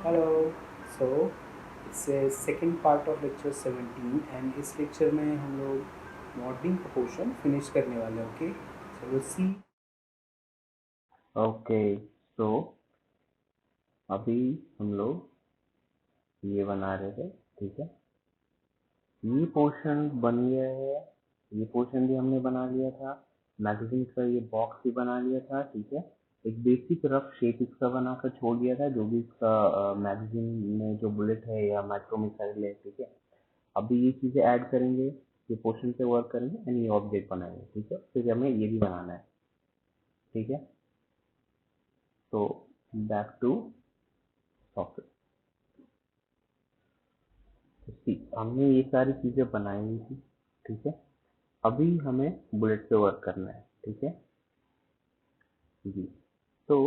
Hello. So it's second part of lecture 17 and इस lecture में हम लोग मॉडलिंग का पोर्शन फिनिश करने वाले हैं। Okay, so will see. Okay. तो अभी हम लोग ये बना रहे थे। ठीक है, ये पोर्शन बन गया है। ये पोर्शन भी हमने बना लिया था। मैगजीन का ये बॉक्स भी बना लिया था। ठीक है, एक बेसिक रफ शेप इसका बनाकर छोड़ दिया था, जो भी इसका मैगजीन में जो बुलेट है या माइक्रो मिसाइल है। ठीक है, अभी ये चीजें ऐड करेंगे, ये पोर्शन पे वर्क करेंगे एंड ये ऑब्जेक्ट बनाएंगे। ठीक है, फिर हमें ये भी बनाना है। ठीक है, तो बैक टू टॉपिक। ठीक, हमने ये सारी चीजें बनाई हुई थी। ठीक है, अभी हमें बुलेट पे वर्क करना है। ठीक है जी। तो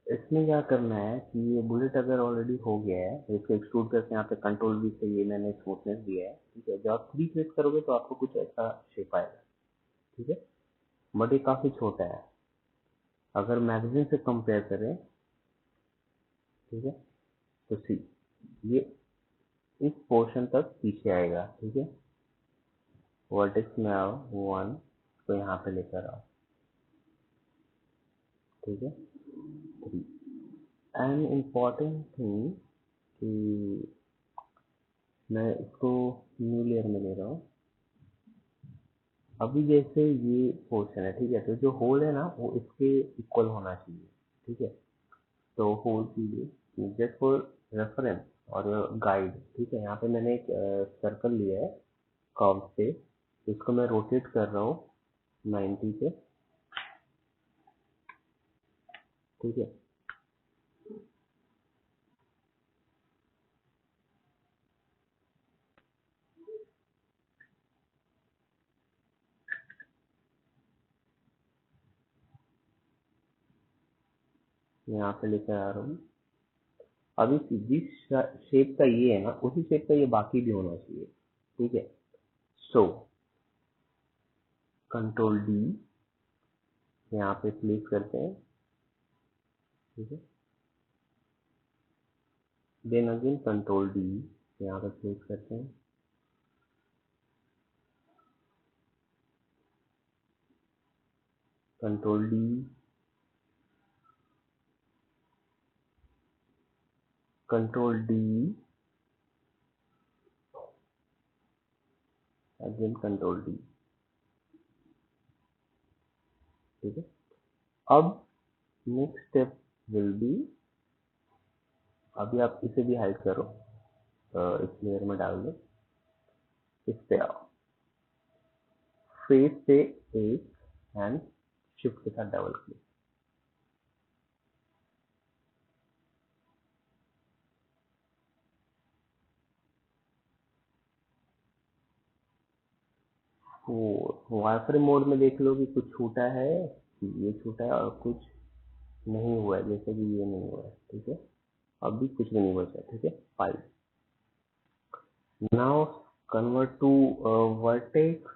इसमें क्या करना है कि ये बुलेट अगर ऑलरेडी हो गया है तो इसको एक्सट्रूड करके यहाँ पे कंट्रोल V से ये मैंने स्मूथनेस दिया है। ठीक है, जब आप 3 प्रेस करोगे तो आपको कुछ ऐसा शेप आएगा। ठीक है, बट ये काफी छोटा है अगर मैगजीन से कंपेयर करें। ठीक है, तो सी, ये इस पोर्शन तक पीछे आएगा। ठीक है, वर्टेक्स में आओ 1, तो यहाँ पे लेकर आओ। ठीक है, 3 एंड इम्पॉर्टेंट थिंग कि मैं इसको न्यू लेयर में ले रहा हूँ। अभी जैसे ये पोर्शन है, ठीक है, तो जो होल है ना वो इसके इक्वल होना चाहिए। ठीक है, तो होल के लिए जस्ट फॉर रेफरेंस और गाइड। ठीक है, यहाँ पे मैंने एक सर्कल लिया है कर्व पे, इसको मैं रोटेट कर रहा हूँ 90 पे। ठीक है, यहाँ पे लेकर आ रहा हूँ। अभी जिस शेप का ये है ना उसी शेप का ये बाकी भी होना चाहिए। ठीक है, सो कंट्रोल डी यहाँ पे प्लेस करते हैं। ठीक है, देन अगेन कंट्रोल डी यहाँ पे प्लेस करते हैं। Control D, control D, again control D. ठीक है, अब नेक्स्ट स्टेप विल बी, अभी आप इसे भी हाइड करो, इस लेयर में डाल दो। इस पे आओ, फेस पे एक एंड शिफ्ट के साथ डबल क्लिक। तो वाईफाई मोड में देख लो कि कुछ छूटा है, कि ये छूटा है और कुछ नहीं हुआ है, जैसे कि ये नहीं हुआ है। ठीक है, अभी कुछ भी नहीं बचा। ठीक है, 5 now convert to vertex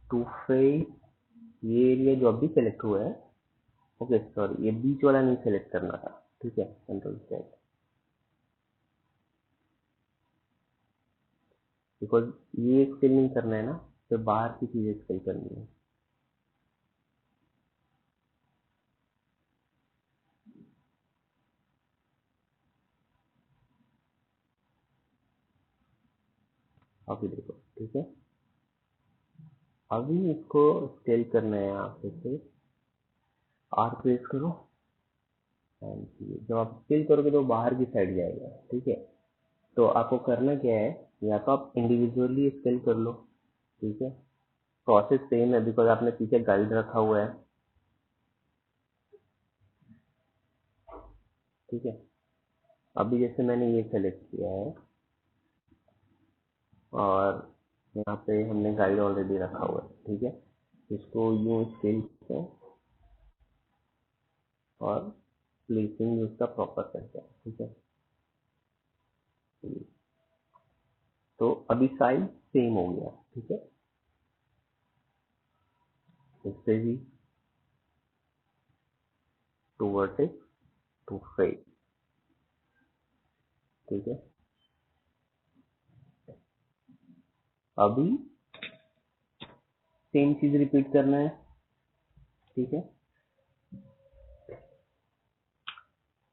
to face. ये एरिया जो अभी सेलेक्ट हुआ है, ओके सॉरी, ये बीच वाला नहीं सेलेक्ट करना था। ठीक है, कंट्रोल सेट, बिकॉज ये स्केल नहीं करना है ना, तो बाहर की चीजें स्केल करनी है। अभी देखो। ठीक है, अभी इसको स्केल करना है। यहाँ पे से आर प्रेस करो एंड जब आप स्केल करोगे तो बाहर की साइड जाएगा। ठीक है, तो आपको करना क्या है, या तो आप इंडिविजुअली स्केल कर लो। ठीक है, प्रोसेस सेम है बिकॉज आपने पीछे गाइड रखा हुआ है। ठीक है, अभी जैसे मैंने ये सेलेक्ट किया है और यहाँ पे हमने गाइड ऑलरेडी रखा हुआ है। ठीक है, इसको यूं स्केल करते हैं और प्लेसिंग उसका प्रॉपर करते हैं। ठीक है, तो अभी साइज सेम हो गया। ठीक है, इस पे भी टू वर्टेक्स टू फेस, ठीक है। अभी सेम चीज रिपीट करना है, ठीक है।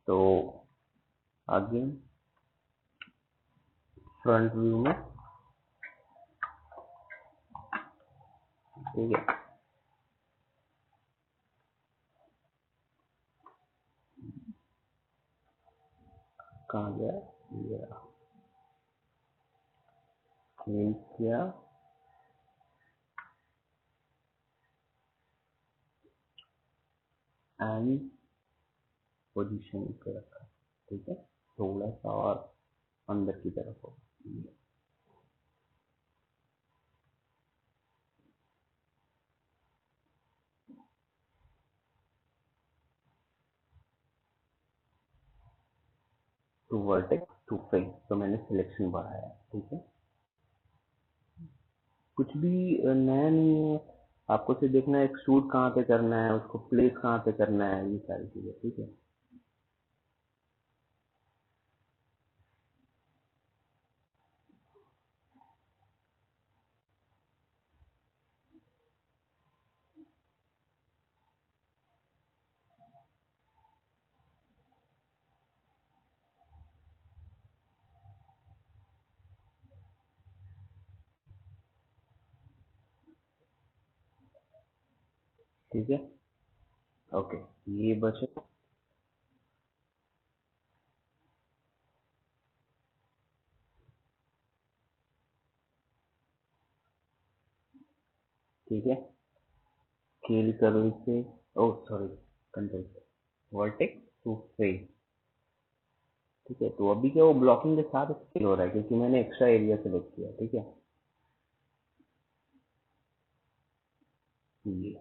तो अगेन फ्रंट व्यू में, ठीक है। कहाँ गया ये रहा, क्लिक किया एंड पोजीशन पे रखा, ठीक है। थोड़ा सा और अंदर की तरफ हो, टू वर्टेक्स टू फेस, तो मैंने सिलेक्शन बढ़ाया, ठीक है। कुछ भी नया नहीं है, आपको सिर्फ देखना है एक्सट्रूड कहाँ पे करना है, उसको प्लेस कहाँ पे करना है, ये सारी चीजें, ठीक है। ठीक है, ओके, ये बचा। ठीक है, स्केल करो इसे, oh sorry, control vertex to face, ठीक है। तो अभी क्या वो ब्लॉकिंग के साथ स्केल हो रहा है क्योंकि मैंने एक्स्ट्रा एरिया सेलेक्ट किया, ठीक है। ये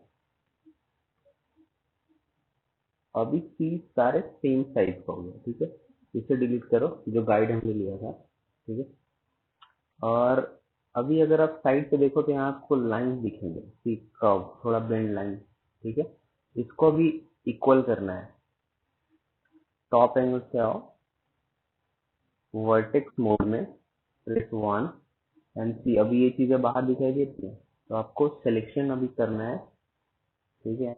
अभी चीज सारे सेम साइज का हो गया, ठीक है। इसे डिलीट करो, जो गाइड हमने लिया था, ठीक है। और अभी अगर आप साइड पे देखो तो यहाँ आपको लाइन दिखेंगे, ठीक, कर्व, थोड़ा बेंड लाइन, ठीक है। इसको भी इक्वल करना है, टॉप एंगल से आओ, वर्टेक्स मोड में, प्रेस 1 एंड सी। अभी ये चीजें बाहर दिखाई देती है, तो आपको सिलेक्शन अभी करना है, ठीक है।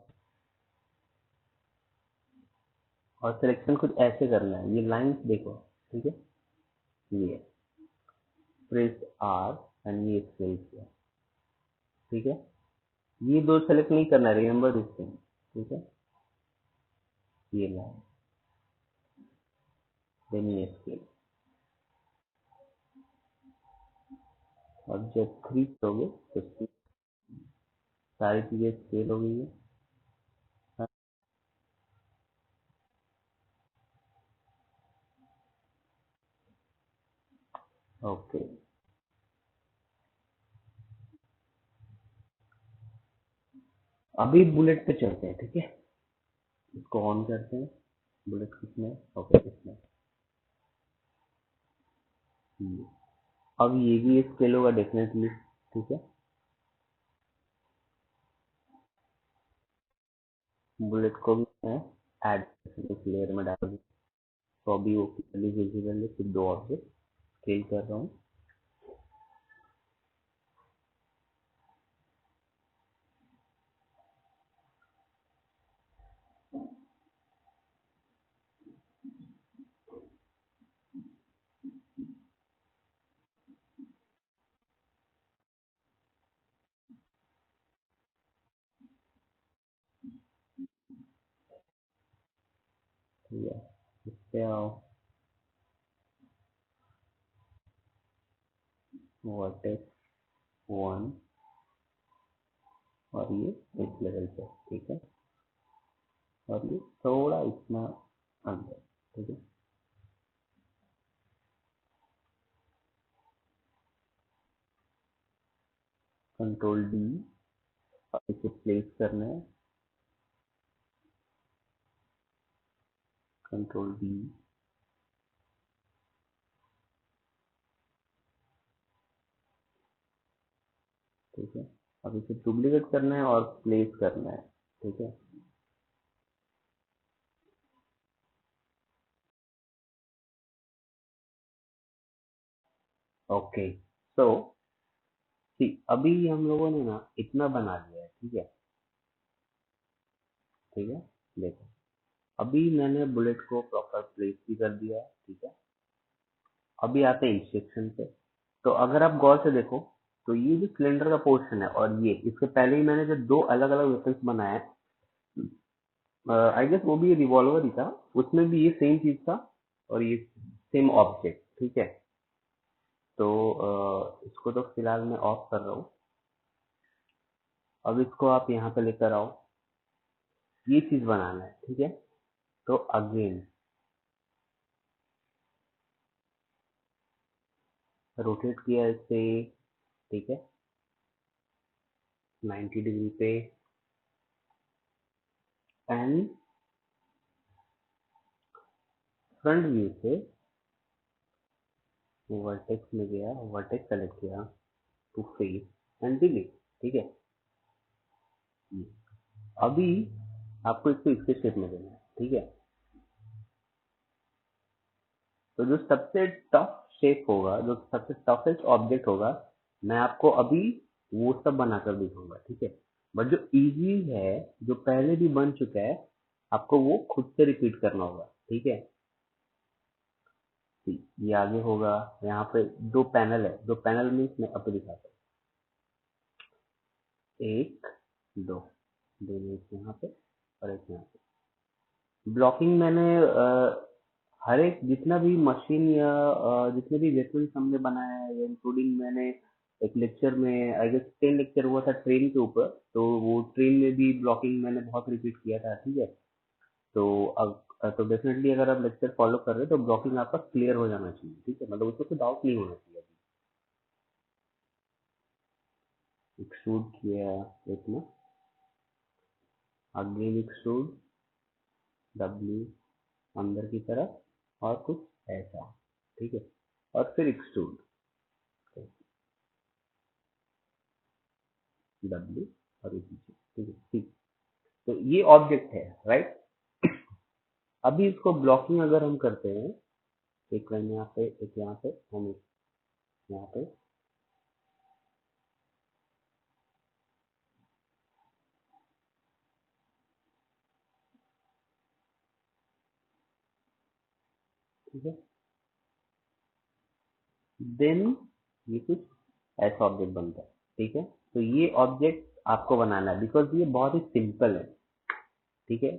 और सिलेक्शन कुछ ऐसे करना है, ये लाइंस देखो, ठीक है। ये प्रेस आर एंड ये स्केल किया, ठीक है। ये दो सेलेक्ट नहीं करना है, रिमेंबर दिस थिंग, ठीक है। ये लाइन, देन ये स्केल। अब जब 3 करोगे तो सारी चीजें स्केल हो गई है। ओके, अभी बुलेट पे चलते हैं, ठीक है। इसको ऑन करते हैं, बुलेट किसमें, ओके इसमें। ये। अब ये भी स्केल होगा डेफिनेटली, ठीक है। बुलेट को भी मैं ऐड इस लेयर में डाल दूँ, तो अभी वो क्लियरली विजिबल है, सिर्फ दो ऑब्जेक्ट स्केल कर रहा हूँ। ठीक है, इस पे आओ, वर्टेक्स 1 और ये इस लेवल पे, ठीक है। और ये थोड़ा इतना अंदर, ठीक है। कंट्रोल डी, इसे प्लेस करना है, कंट्रोल डी, ठीक है। अब इसे डुप्लीकेट करना है और प्लेस करना है, ठीक है। ओके, सो सी अभी हम लोगों ने ना इतना बना लिया है, ठीक है, ठीक है। देखो अभी मैंने बुलेट को प्रॉपर प्लेस भी कर दिया है, ठीक है। अभी आते हैं इंस्ट्रक्शन पे। तो अगर आप गौर से देखो तो ये जो सिलेंडर का पोर्शन है और ये इसके पहले ही मैंने जो दो अलग अलग वेपन्स बनाए, आई गेस वो भी रिवॉल्वर ही था, उसमें भी ये सेम चीज था और ये सेम ऑब्जेक्ट, ठीक है। तो इसको तो फिलहाल मैं ऑफ कर रहा हूँ। अब इसको आप यहाँ पे लेकर आओ, ये चीज बनाना है, ठीक है। तो अगेन रोटेट किया इसे, ठीक है, 90 डिग्री पे, एंड फ्रंट व्यू से वर्टेक्स में गया, वर्टेक्स सेलेक्ट किया टू फेस एंड डिलीट, ठीक है। अभी आपको इसको इसके शेप में देना है, ठीक है। तो जो सबसे टफ शेप होगा, जो सबसे टफेस्ट ऑब्जेक्ट होगा, मैं आपको अभी वो सब बनाकर दिखाऊंगा, ठीक है। बट जो इजी है, जो पहले भी बन चुका है, आपको वो खुद से रिपीट करना होगा, ठीक है। ये आगे होगा, यहाँ पे दो पैनल है, दो पैनल मीन्स मैं आपको दिखाता हूँ, एक दो, दोनों एक यहाँ पे और एक यहाँ पे। ब्लॉकिंग मैंने हर एक जितना भी मशीन या जितने भी वेपन्स हमने बनाया है, इंक्लूडिंग मैंने एक लेक्चर में, आई गेस 10 लेक्चर हुआ था ट्रेन के ऊपर, तो वो ट्रेन में भी ब्लॉकिंग मैंने बहुत रिपीट किया था, ठीक है। तो अब तो डेफिनेटली अगर आप लेक्चर फॉलो कर रहे हो तो ब्लॉकिंग आपका क्लियर हो जाना चाहिए, ठीक है, मतलब उसको कोई डाउट नहीं होना चाहिए। एक्सट्रूड किया इतना, अगेन एक्सट्रूड, डब्ल्यू अंदर की तरफ और कुछ ऐसा, ठीक है, और फिर एक्सट्रूड, डब्ल्यू और ये पीछे, ठीक है, ठीक। तो ये ऑब्जेक्ट है, राइट। अभी इसको ब्लॉकिंग अगर हम करते हैं, एक लाइन यहाँ पे, एक यहाँ पे, हम यहाँ पे, ठीक है, देन ये कुछ ऐसा ऑब्जेक्ट बनता है, ठीक है। तो ये ऑब्जेक्ट आपको बनाना है, बिकॉज ये बहुत ही सिंपल है, ठीक है।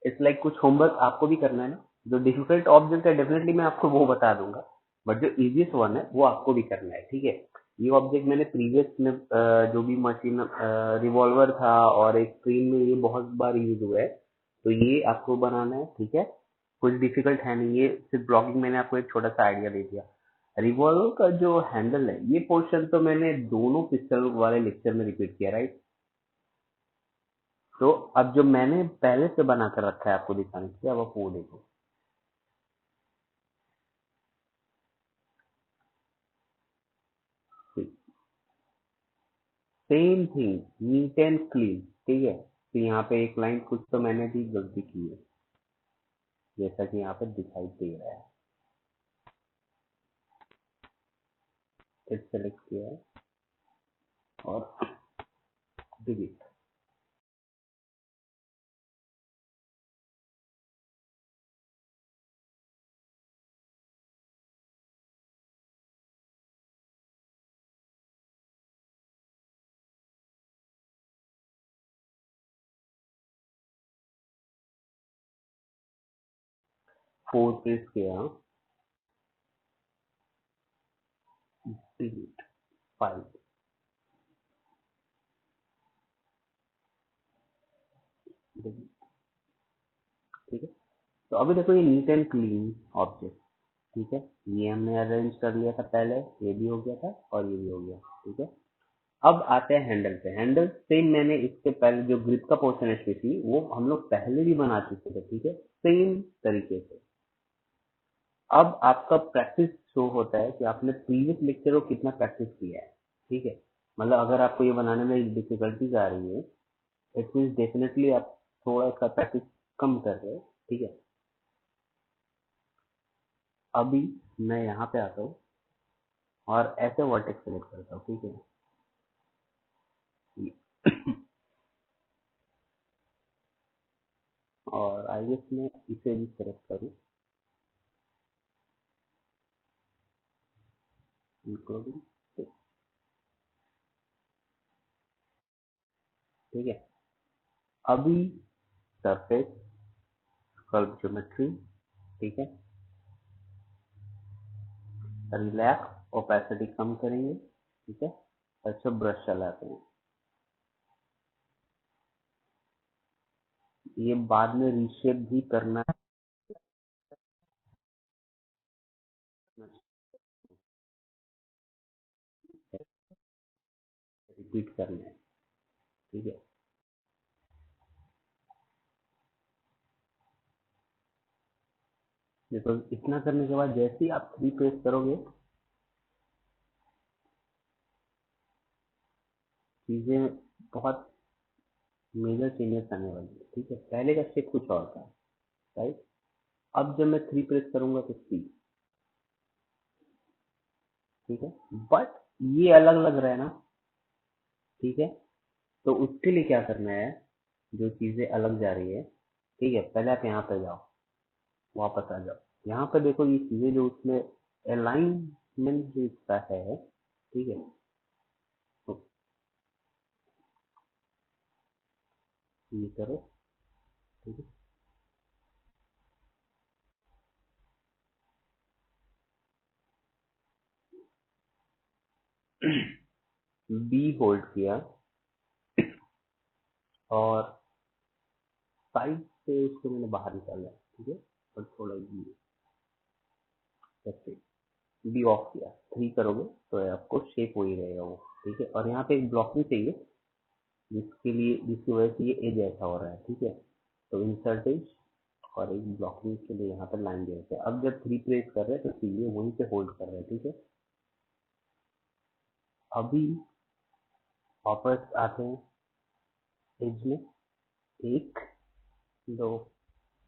इट्स लाइक कुछ होमवर्क आपको भी करना है ना, जो डिफिकल्ट ऑब्जेक्ट है डेफिनेटली मैं आपको वो बता दूंगा, बट जो इजीएस्ट वन है वो आपको भी करना है, ठीक है। ये ऑब्जेक्ट मैंने प्रीवियस में जो भी मशीन रिवॉल्वर था और एक ट्रेन में ये बहुत बार यूज हुआ है, तो ये आपको बनाना है, ठीक है। कुछ डिफिकल्ट है नहीं, ये सिर्फ ब्लॉगिंग मैंने आपको एक छोटा सा आइडिया दे दिया। रिवॉल्वर का जो हैंडल है, ये पोर्शन तो मैंने दोनों पिस्टल वाले लेक्चर में रिपीट किया, राइट। तो अब जो मैंने पहले से बना कर रखा है आपको दिखाने के लिए, अब आप वो देखो। Same thing, neat and clean, ठीक है। तो यहाँ पे एक लाइन कुछ तो मैंने भी गलती की है, जैसा कि यहाँ पे दिखाई दे रहा है। सेलेक्ट किया है और डिलीट। 4 पेस्ट किया, डिलीट 5, डिलीट, ठीक है। तो अभी देखो ये नीट एंड क्लीन ऑब्जेक्ट, ठीक है। ये हमने अरेंज कर लिया था पहले, ये भी हो गया था और ये भी हो गया, ठीक है। अब आते हैं हैंडल पे। हैंडल सेम मैंने इसके पहले जो ग्रिप का पोर्शन है स्पेशली, वो हम लोग पहले भी बना चुके थे, ठीक है, सेम तरीके से। अब आपका प्रैक्टिस शो होता है कि आपने प्रीवियस लेक्चर को कितना प्रैक्टिस किया है, ठीक है। मतलब अगर आपको ये बनाने में डिफिकल्टीज आ रही है, इट मीन्स डेफिनेटली आप थोड़ा सा प्रैक्टिस कम कर रहे हो, ठीक है। अभी मैं यहाँ पे आता हूँ, और ऐसे वर्टेक्स सेलेक्ट करता हूँ, ठीक है। और आई गेस मैं इसे भी सेलेक्ट करूँ, इंक्लूडिंग, ठीक है। अभी सरफेस कर्व ज्योमेट्री, ठीक है, रिलैक्स, ओपेसिटी कम करेंगे, ठीक है। अच्छा, ब्रश चलाते हैं, ये बाद में रीशेप भी करना है, रिपीट करना है, ठीक है। देखो इतना करने के बाद जैसे ही आप 3 प्रेस करोगे, चीजें बहुत मेजर चेंजेस आने वाली है, ठीक है। पहले का शेप कुछ और था, राइट। अब जब मैं 3 प्रेस करूंगा तो 3, ठीक है। बट ये अलग लग रहा है ना, ठीक है। तो उसके लिए क्या करना है, जो चीजें अलग जा रही है, ठीक है, पहले आप यहाँ पे जाओ, वापस आ जाओ, यहाँ पे देखो ये चीजें जो उसमें अलाइनमेंट जो इसका है, ठीक है। तो ये करो, ठीक है। बी होल्ड किया और साइड से उसको मैंने बाहर निकाला, ठीक है। और थोड़ा बी, ऐसे बी ऑफ किया, 3 करोगे तो आपको शेप वही रहेगा वो, ठीक है। और यहाँ पे एक ब्लॉकिंग चाहिए, जिसके लिए, जिसकी वजह से ये एज ऐसा हो रहा है, ठीक है। तो इंसर्ट एज और एक ब्लॉकिंग के लिए यहाँ पर लाइन दे रहे हैं। अब जब 3 प्रेस कर रहे हैं तो सीधे वहीं पे होल्ड कर रहे हैं, ठीक है। अभी वापस आते हैं एज में, 1 2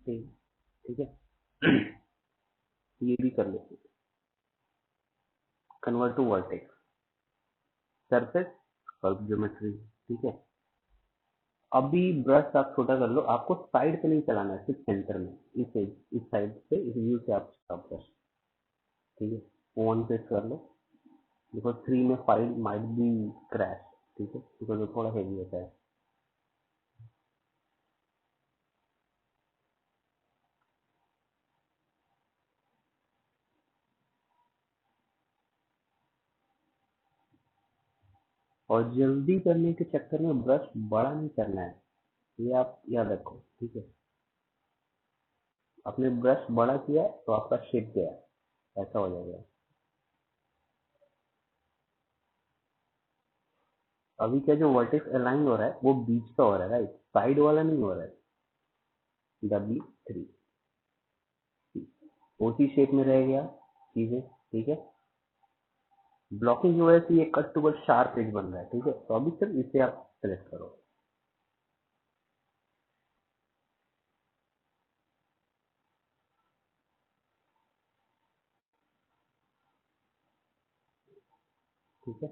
3, ठीक है। ये भी कर लेते हैं, convert to vertex, surface curve geometry, ठीक है। अभी ब्रश आप छोटा कर लो, आपको साइड पे नहीं चलाना है, सिर्फ सेंटर में, इस साइड से, इस व्यू से आप ब्रश, ठीक है। 1 प्रेस कर लो, बिकॉज 3 में फाइल माइट बी क्रैश, ठीक है, बिकॉज वो थोड़ा हेवी होता है। और जल्दी करने के चक्कर में ब्रश बड़ा नहीं करना है, ये आप याद रखो, ठीक है। आपने ब्रश बड़ा किया तो आपका शेप गया, ऐसा हो जाएगा। अभी क्या जो वर्टेक्स अलाइन हो रहा है वो बीच का हो रहा है, राइट, साइड वाला नहीं हो रहा है। W3 उसी शेप में रह गया चीजें, ठीक है। ब्लॉकिंग की वजह से ये cut to cut sharp edge बन रहा है, ठीक है। तो अभी सिर्फ इसे आप सेलेक्ट करो, ठीक है।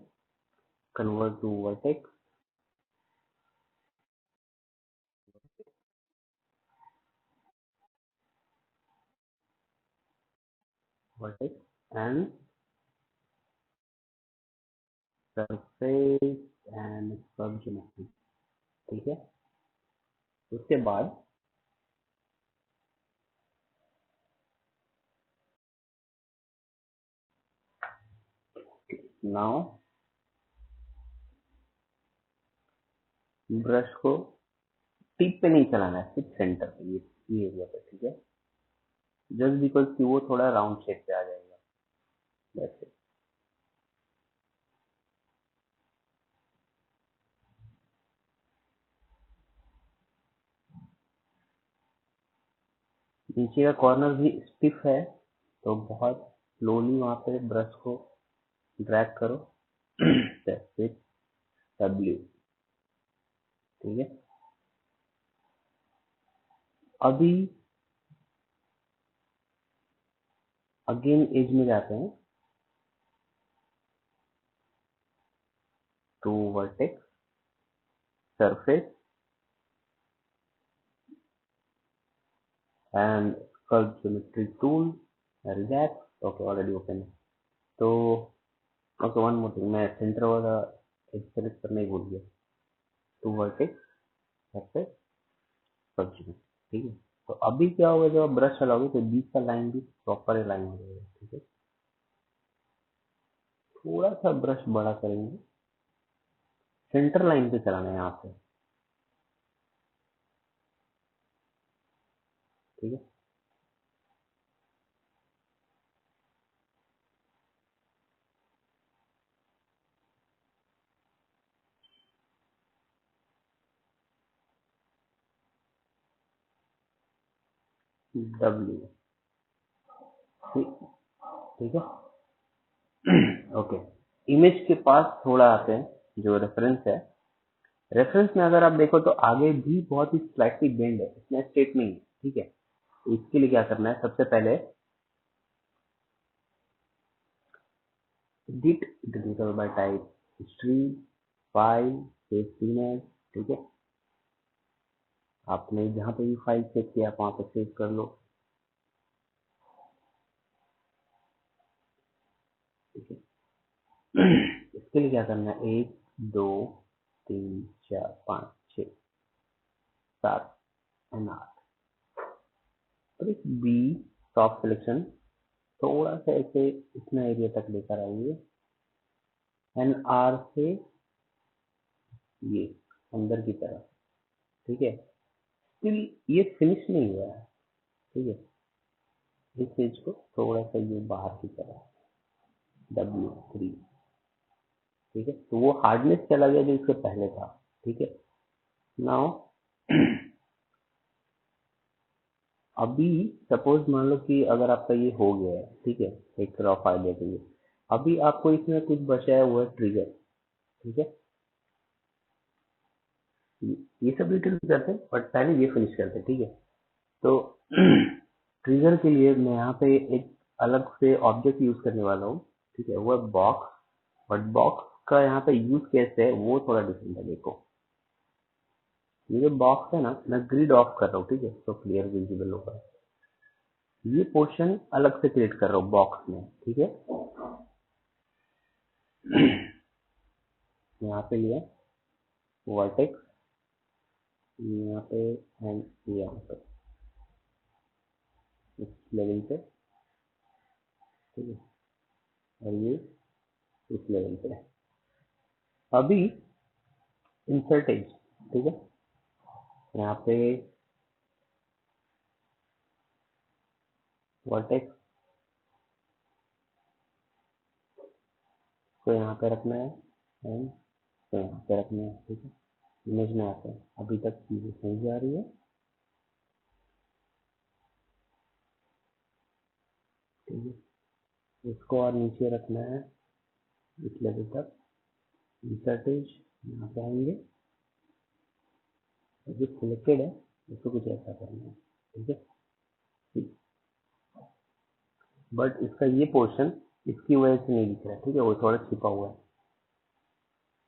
Convert to vertex, vertex and surface and curve geometry, ठीक है। उसके बाद नाउ ब्रश को टिप पे नहीं चलाना है, सिर्फ सेंटर पे, ये एरिया पे, ठीक है। जस्ट बिकॉज कि वो थोड़ा राउंड शेप पे आ जाएगा, वैसे। नीचे का कॉर्नर भी स्टिफ है, तो बहुत स्लोली वहां पे ब्रश को ड्रैग करो, फिर W, ठीक है। अभी अगेन एज में जाते हैं, to vertex surface and curve geometry tool relax. Okay already open है। तो ओके वन मोर थिंग, मैं सेंटर वाला सेलेक्ट करना ही भूल गया। To vertex surface curve geometry, ठीक है। तो अभी क्या होगा, जब आप ब्रश चलाओगे तो बीच का लाइन भी प्रॉपर लाइन हो जाएगा, ठीक है। थोड़ा सा ब्रश बड़ा करेंगे, सेंटर लाइन पे चलाना है यहाँ से, ठीक है। डब्ल्यू, ठीक है। ओके, इमेज के पास थोड़ा आते हैं, जो रेफरेंस है। रेफरेंस में अगर आप देखो तो आगे भी बहुत ही स्लाइटली बेंड है, इसमें स्ट्रेट नहीं है, ठीक है। तो इसके लिए क्या करना है, सबसे पहले edit delete all by type history file save image, ठीक है। आपने जहां पे भी फाइल सेव किया आप वहां पे सेव कर लो, ठीक है। इसके लिए क्या करना है, 1 2 3 4 5 6 7 एंड 8। और इस बी सॉफ्ट सिलेक्शन थोड़ा सा ऐसे इतना एरिया तक लेकर आइए, एंड आर से ये अंदर की तरफ, ठीक है। स्टिल ये फिनिश नहीं हुआ है, ठीक है। इस पेज को थोड़ा सा ये बाहर की तरफ W3, ठीक है। तो वो हार्डनेस चला गया जो इससे पहले था, ठीक है। नाउ अभी सपोज मान लो कि अगर आपका ये हो गया है, ठीक है, एक रॉ फाइल है तो ये अभी आपको इसमें कुछ बचा है, वो है ट्रिगर, ठीक है। ये सब डिटेल करते हैं बट पहले ये फिनिश करते हैं, ठीक है। तो ट्रिगर के लिए मैं यहाँ पे एक अलग से ऑब्जेक्ट यूज करने वाला हूँ, ठीक है, वो है बॉक्स। बट बॉक्स का यहाँ पे यूज कैसे है वो थोड़ा डिफरेंट है। देखो ये जो बॉक्स है ना, मैं ग्रिड ऑफ कर रहा हूँ, ठीक है, तो क्लियर विजिबल होगा। ये पोर्शन अलग से क्रिएट कर रहा हूँ बॉक्स में, ठीक है। यहाँ पे लिया वर्टेक्स, यहाँ पे एंड यहाँ पे इस लेवल पे, ठीक है, और ये इस लेवल पे। अभी इंसर्ट एज, ठीक है, यहाँ पे वर्टेक्स को यहाँ पे रखना है एंड को यहाँ पे रखना है, ठीक है। इमेज में आते हैं, अभी तक चीजें सही जा रही है, ठीक है। इसको और नीचे रखना है इस लेवल तक, इंसर्ट एज यहाँ पे आएंगे, जो सिलेक्टेड है उसको कुछ ऐसा करना है, ठीक है। बट इसका ये पोर्शन इसकी वजह से नहीं दिख रहा है, ठीक है, वो थोड़ा छिपा हुआ है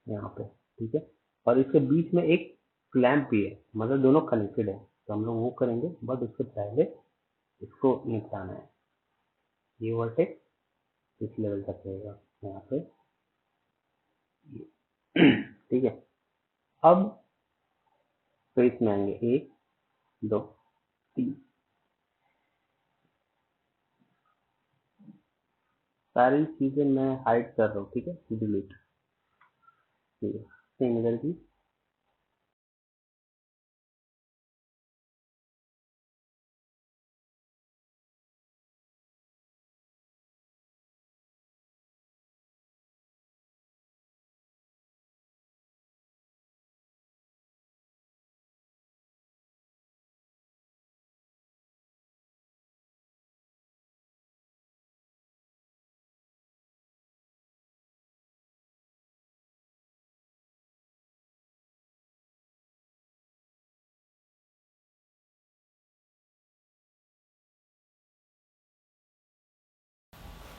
यहाँ पे, ठीक है। और इसके बीच में एक क्लैंप भी है, मतलब दोनों कनेक्टेड है, तो हम लोग वो करेंगे, बट उससे पहले इसको निपटाना है। ये वर्टेक्स इस लेवल तक रहेगा यहाँ पे, ठीक है। अब तो इसमें आएंगे 1 2 3, सारी चीजें मैं हाइड कर रहा हूँ, ठीक है, डिलीट, ठीक है। सेम इधर की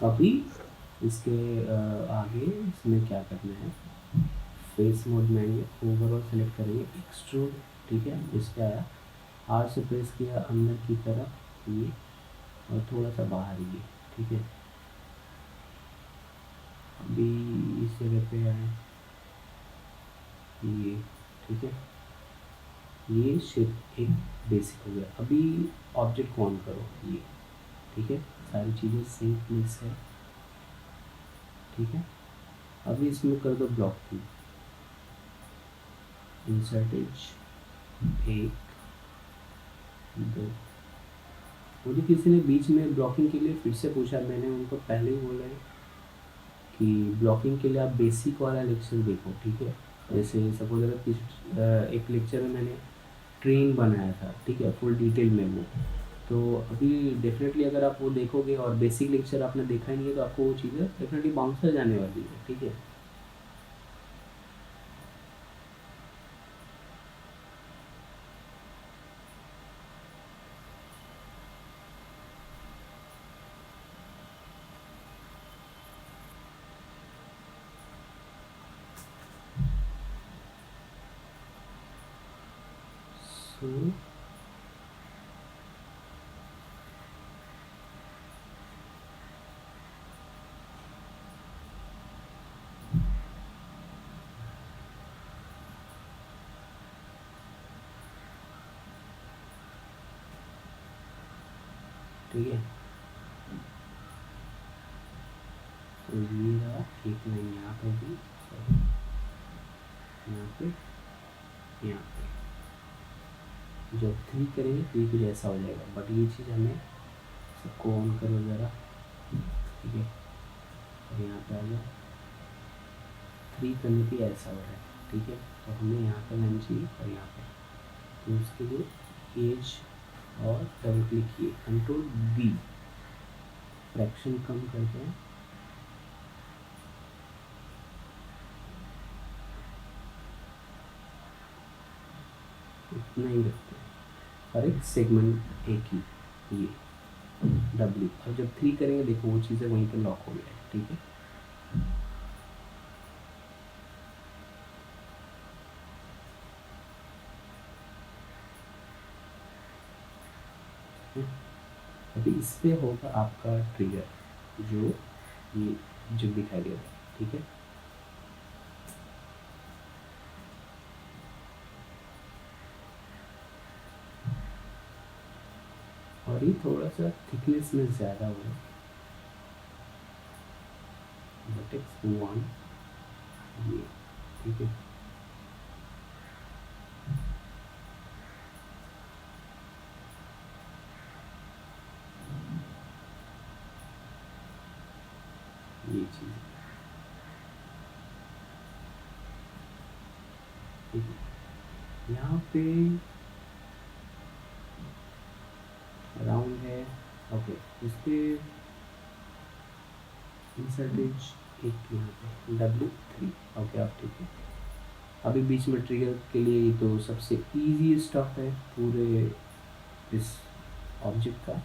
अभी इसके आगे इसमें क्या करना है, फेस मोड में आएंगे, ओवरऑल सेलेक्ट करेंगे, एक्सट्रूड, ठीक है, इस पर आया, आर से प्रेस किया अंदर की तरफ ये और थोड़ा सा बाहर ये, ठीक है। अभी इस जगह पे आए ये, ठीक है, ये शेप एक बेसिक हो गया। अभी ऑब्जेक्ट को ऑन करो ये, ठीक है, सारी चीज़ें सेम प्लेस है, ठीक है। अभी इसमें कर दो ब्लॉक की इंसर्ट एज, एक दो, मुझे किसी ने बीच में ब्लॉकिंग के लिए फिर से पूछा, मैंने उनको पहले ही बोला है कि ब्लॉकिंग के लिए आप बेसिक वाला लेक्चर देखो, ठीक है। जैसे सपोज अगर एक लेक्चर में मैंने ट्रेन बनाया था, ठीक है, फुल डिटेल में वो, तो अभी डेफिनेटली अगर आप वो देखोगे और बेसिक लेक्चर आपने देखा ही नहीं है तो आपको वो चीज़ें डेफिनेटली बाउंसर जाने वाली है, ठीक है। सो ठीक है, तो ये रहा एक लाइन यहाँ पे भी, सॉरी, यहाँ पे, यहाँ पे जब 3 करेंगे तो ये कुछ ऐसा हो जाएगा, बट ये चीज़ हमें सबको ऑन करो ज़रा, ठीक है, और यहाँ पे आ जाओ, 3 करने पे ऐसा हो रहा है, ठीक है, तो हमें यहाँ पे लाइन चाहिए और यहाँ पे, तो उसके लिए एज और डबल क्लिक किए, कंट्रोल बी, फ्रैक्शन कम करते हैं, इतना ही रखते हैं, और एक सेगमेंट एक ही ये डब्ल्यू, अब जब 3 करेंगे देखो वो चीज़ें वहीं पे लॉक हो गया है, ठीक है। अभी इस पे होगा आपका ट्रिगर, जो ये जो दिखाई दे रहा है, ठीक है। और ये थोड़ा सा थिकनेस में ज़्यादा हो रहा है, वर्टेक्स 1 ये, ठीक है, ये चीज़, ठीक है। यहाँ पे राउंड है, ओके, इस पे इंसर्टेज एक यहाँ पे W3, ओके, आप ठीक है। अभी बीच में ट्रिगर के लिए ये तो सबसे इजी स्टफ है पूरे इस ऑब्जेक्ट का,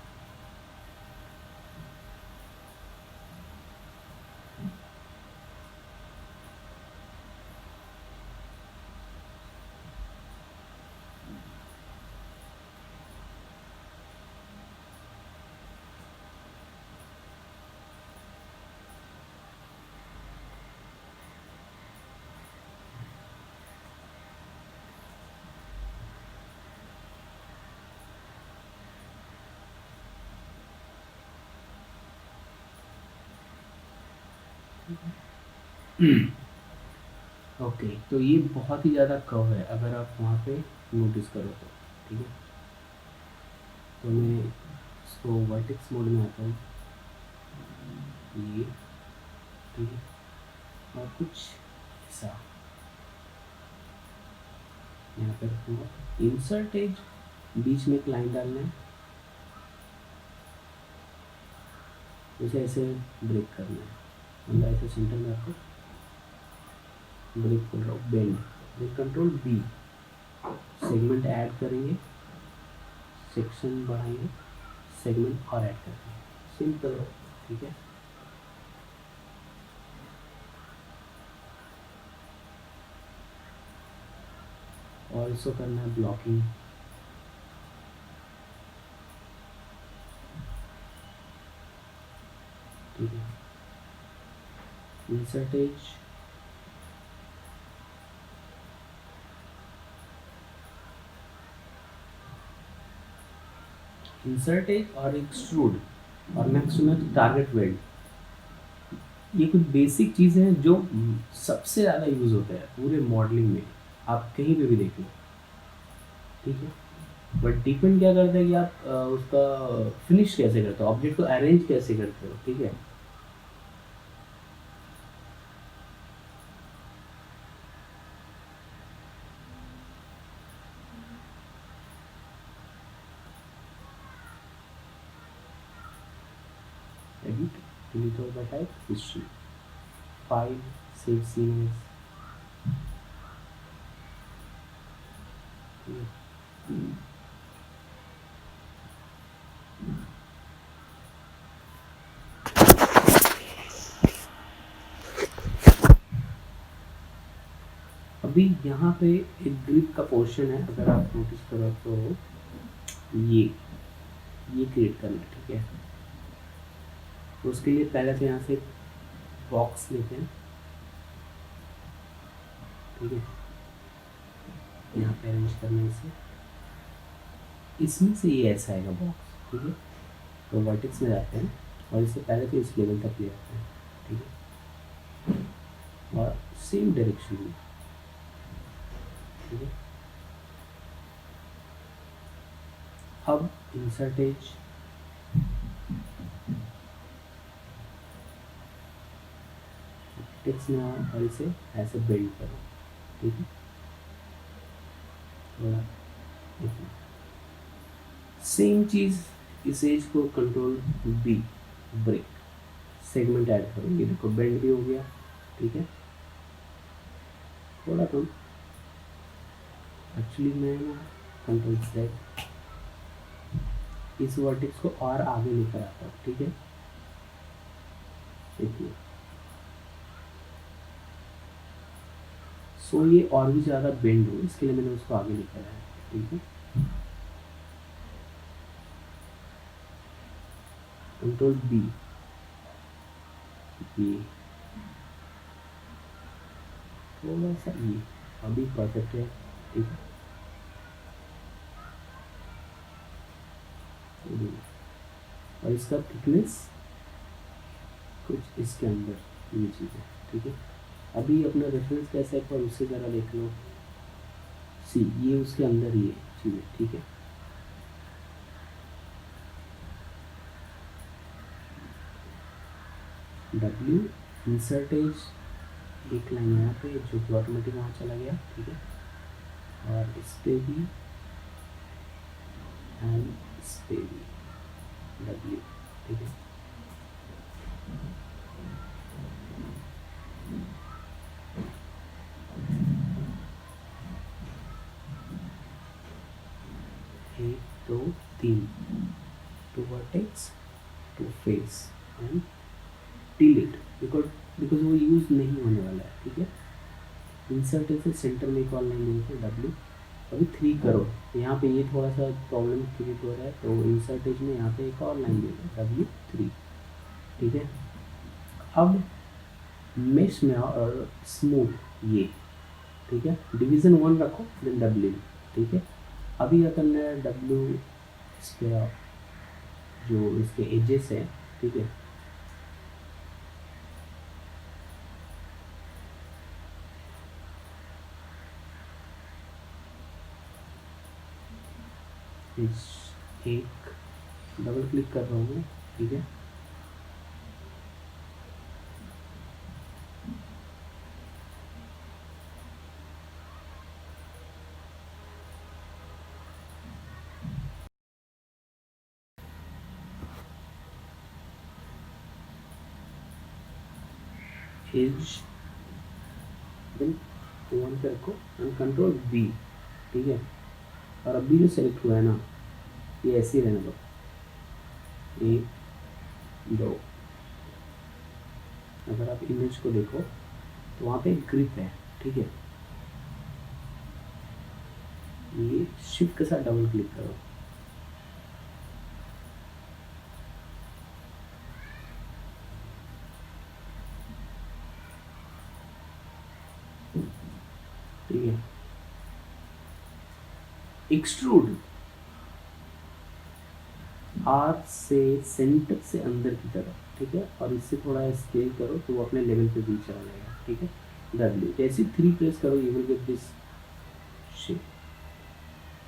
ओके, तो ये बहुत ही ज़्यादा कर्व है अगर आप वहाँ पे नोटिस करो तो, ठीक है। तो मैं इसको वर्टेक्स मोड में आता हूँ, ये, ठीक है, और कुछ ऐसा यहाँ पे रखूँगा, इंसर्ट एज, बीच में एक लाइन डालना है, जैसे ऐसे ब्रेक करना है, मतलब ऐसे सेंटर में आपको ब्रेक कर रहा हूँ, बेंड, फिर कंट्रोल बी, सेगमेंट ऐड करेंगे, सेक्शन बढ़ाएंगे, सेगमेंट और ऐड करेंगे, सिंपल, ठीक है। और इसको करना है ब्लॉकिंग। ठीक है, इंसर्ट एज, इंसर्ट एज और एक्सट्रूड, और नेक्स्ट में टारगेट वेल्ड। ये कुछ बेसिक चीज़ें हैं जो सबसे ज़्यादा यूज़ होता है पूरे मॉडलिंग में, आप कहीं पे भी देख लो। ठीक है, बट डिपेंड क्या करता है कि आप उसका फिनिश कैसे करते हो, ऑब्जेक्ट को अरेंज कैसे करते हो। ठीक है, एडिट, डिलीट और the type history, file, save scene as. अभी यहाँ पे एक ग्रिप का पोर्शन है, अगर आप नोटिस करो तो ये क्रिएट करना है। ठीक है, तो उसके लिए पहले तो यहाँ से बॉक्स लेते हैं। ठीक है, यहाँ पे अरेंज करने से इसमें से ये ऐसा आएगा बॉक्स। ठीक है, तो वर्टेक्स में जाते हैं और इससे पहले तो इस लेवल तक ले आते हैं। ठीक है, और सेम डायरेक्शन में। ठीक है, अब इंसर्ट एज, टेक्स्ट में आओ और इसे ऐसे बिल्ड करो। ठीक है, थोड़ा इतना सेम चीज़ इस एज को control B, break, segment add करो। ये देखो बेंड भी हो गया। ठीक है, थोड़ा कम, एक्चुअली मैं ना कंट्रोल सेट इस वर्टेक्स को और आगे लेकर आता हूँ। ठीक है, देखिए सो ये और भी ज़्यादा बेंड हो, इसके लिए मैंने उसको आगे लेकर आया। ठीक है, कंट्रोल बी, ये थोड़ा सा ये अभी परफेक्ट है। ठीक है, और इसका थिकनेस कुछ इसके अंदर ये चीज़ है। ठीक है, अभी अपना रेफरेंस कैसे है पर उससे ज़रा देख लो। सी, ये उसके अंदर ही है चीज़ें। ठीक है, डब्ल्यू, इंसर्ट एज, एक लाइन यहाँ पे जो कि ऑटोमेटिक वहाँ चला गया। ठीक है, और इस पे भी एंड इस पे भी डब्ल्यू। ठीक है, एक दो तीन, to vertex, to face and delete, because वो यूज़ नहीं होने वाला है। ठीक है, इंसर्ट से सेंटर में एक और लाइन देंगे डब्ल्यू, अभी 3 करो। यहाँ पे ये थोड़ा सा प्रॉब्लम क्रिएट हो रहा है, तो इंसर्ट एज में यहाँ पे एक और लाइन देंगे डब्ल्यू 3। ठीक है, अब मेश में आओ और स्मूथ ये। ठीक है, डिवीज़न 1 रखो देन डब्ल्यू। ठीक है, अभी क्या करना है, डब्ल्यू इस पे आओ, जो इसके एजेस है। ठीक है, एक डबल क्लिक कर रहा हूँ मैं। ठीक है, एज देन 1 पे रखो एंड कंट्रोल बी। ठीक है, और अभी जो सेलेक्ट हुआ है ना, ये ऐसे ही रहने दो। 1 2, अगर आप इमेज को देखो तो वहाँ पे ग्रिप है। ठीक है, शिफ्ट के साथ डबल क्लिक करो। ठीक है, एक्सट्रूड हाथ से सेंटर से अंदर की तरफ, ठीक है, और इससे थोड़ा स्केल करो तो वो अपने लेवल पे भी चला जाएगा। ठीक है, W जैसे 3 प्रेस करो you will get this shape.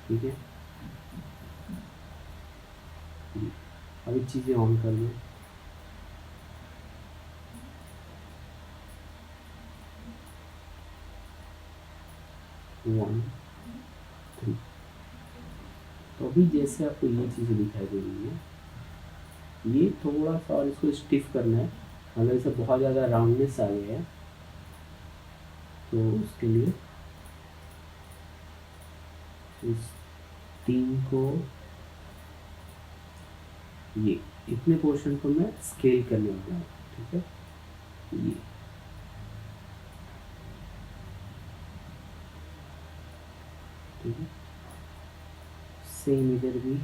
ठीक है, अभी चीज़ें ऑन कर दो। वन थ्री, तो अभी जैसे आपको ये चीज़ें दिखाई दे रही है, ये थोड़ा सा और इसको स्टिफ करना है। अगर इसे बहुत ज़्यादा राउंडनेस आ गया है तो उसके लिए इस 3 को, ये इतने पोर्शन को मैं स्केल करने वाला हूँ। ठीक है, ये ठीक है, सेम इधर भी।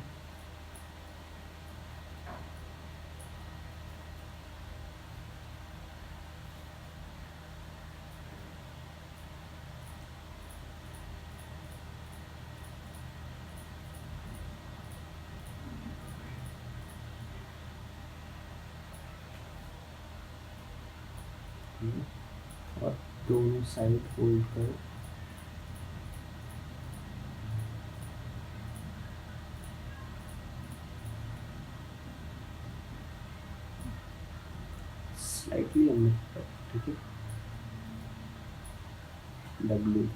और दोनों साइड होल्ड करो। स्लाइटली अंदर करो। ठीक है, W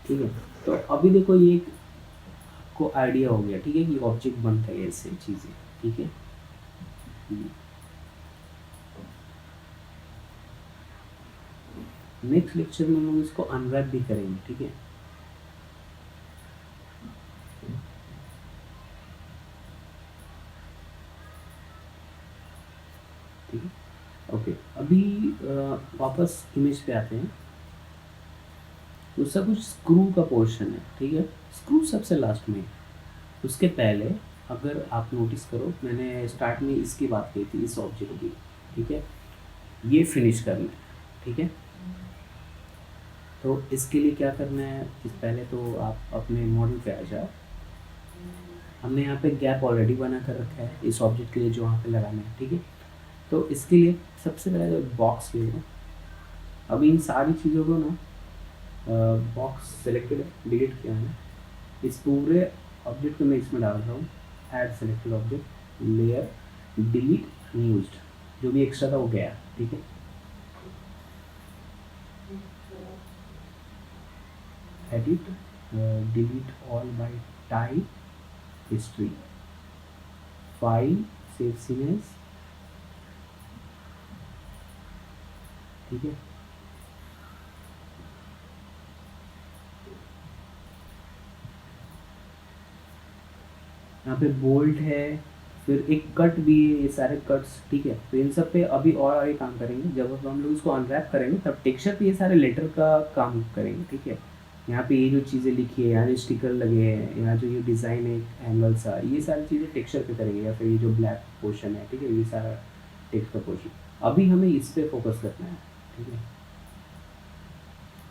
ठीक है, तो अभी देखो ये को आइडिया हो गया। ठीक है, कि ऑब्जेक्ट बनता है ऐसे चीज़ें। ठीक है, नेक्स्ट लेक्चर में हम लोग इसको अनरैप भी करेंगे। ठीक है, ठीक है, ओके। अभी वापस इमेज पे आते हैं। उसका कुछ स्क्रू का पोर्शन है। ठीक है, स्क्रू सबसे लास्ट में। उसके पहले अगर आप नोटिस करो, मैंने स्टार्ट में इसकी बात की थी, इस ऑब्जेक्ट की। ठीक है, ये फिनिश करना है। ठीक है, तो इसके लिए क्या करना है, इस पहले तो आप अपने मॉडल पे आ जाओ। हमने यहाँ पे गैप ऑलरेडी बना कर रखा है इस ऑब्जेक्ट के लिए जो वहाँ पे लगाना है। ठीक है, तो इसके लिए सबसे पहले तो बॉक्स ले लो। अब इन सारी चीज़ों को ना, बॉक्स सेलेक्टेड डिलीट किया है, इस पूरे ऑब्जेक्ट को मैं इसमें डाल रहा हूँ। Add selected object, layer, delete unused, जो भी एक्स्ट्रा था वो गया। ठीक है, edit, delete all by type, history, file, save scenes. ठीक है, यहाँ पे बोल्ट है, फिर एक कट भी है, ये सारे कट्स। ठीक है, तो इन सब पे अभी और आगे काम करेंगे। जब हम लोग इसको अनरैप करेंगे तब टेक्सचर पे ये सारे लेटर का काम करेंगे। ठीक है, यहाँ पे ये जो चीज़ें लिखी है, यहाँ जो स्टिकर लगे हैं, यहाँ जो ये डिज़ाइन है एंगल सा, ये सारी चीज़ें टेक्सचर पे करेंगे। या फिर ये जो ब्लैक पोर्शन है, ठीक है, ये सारा टेक्स्ट का पोर्शन। अभी हमें इस पर फोकस करना है। ठीक है,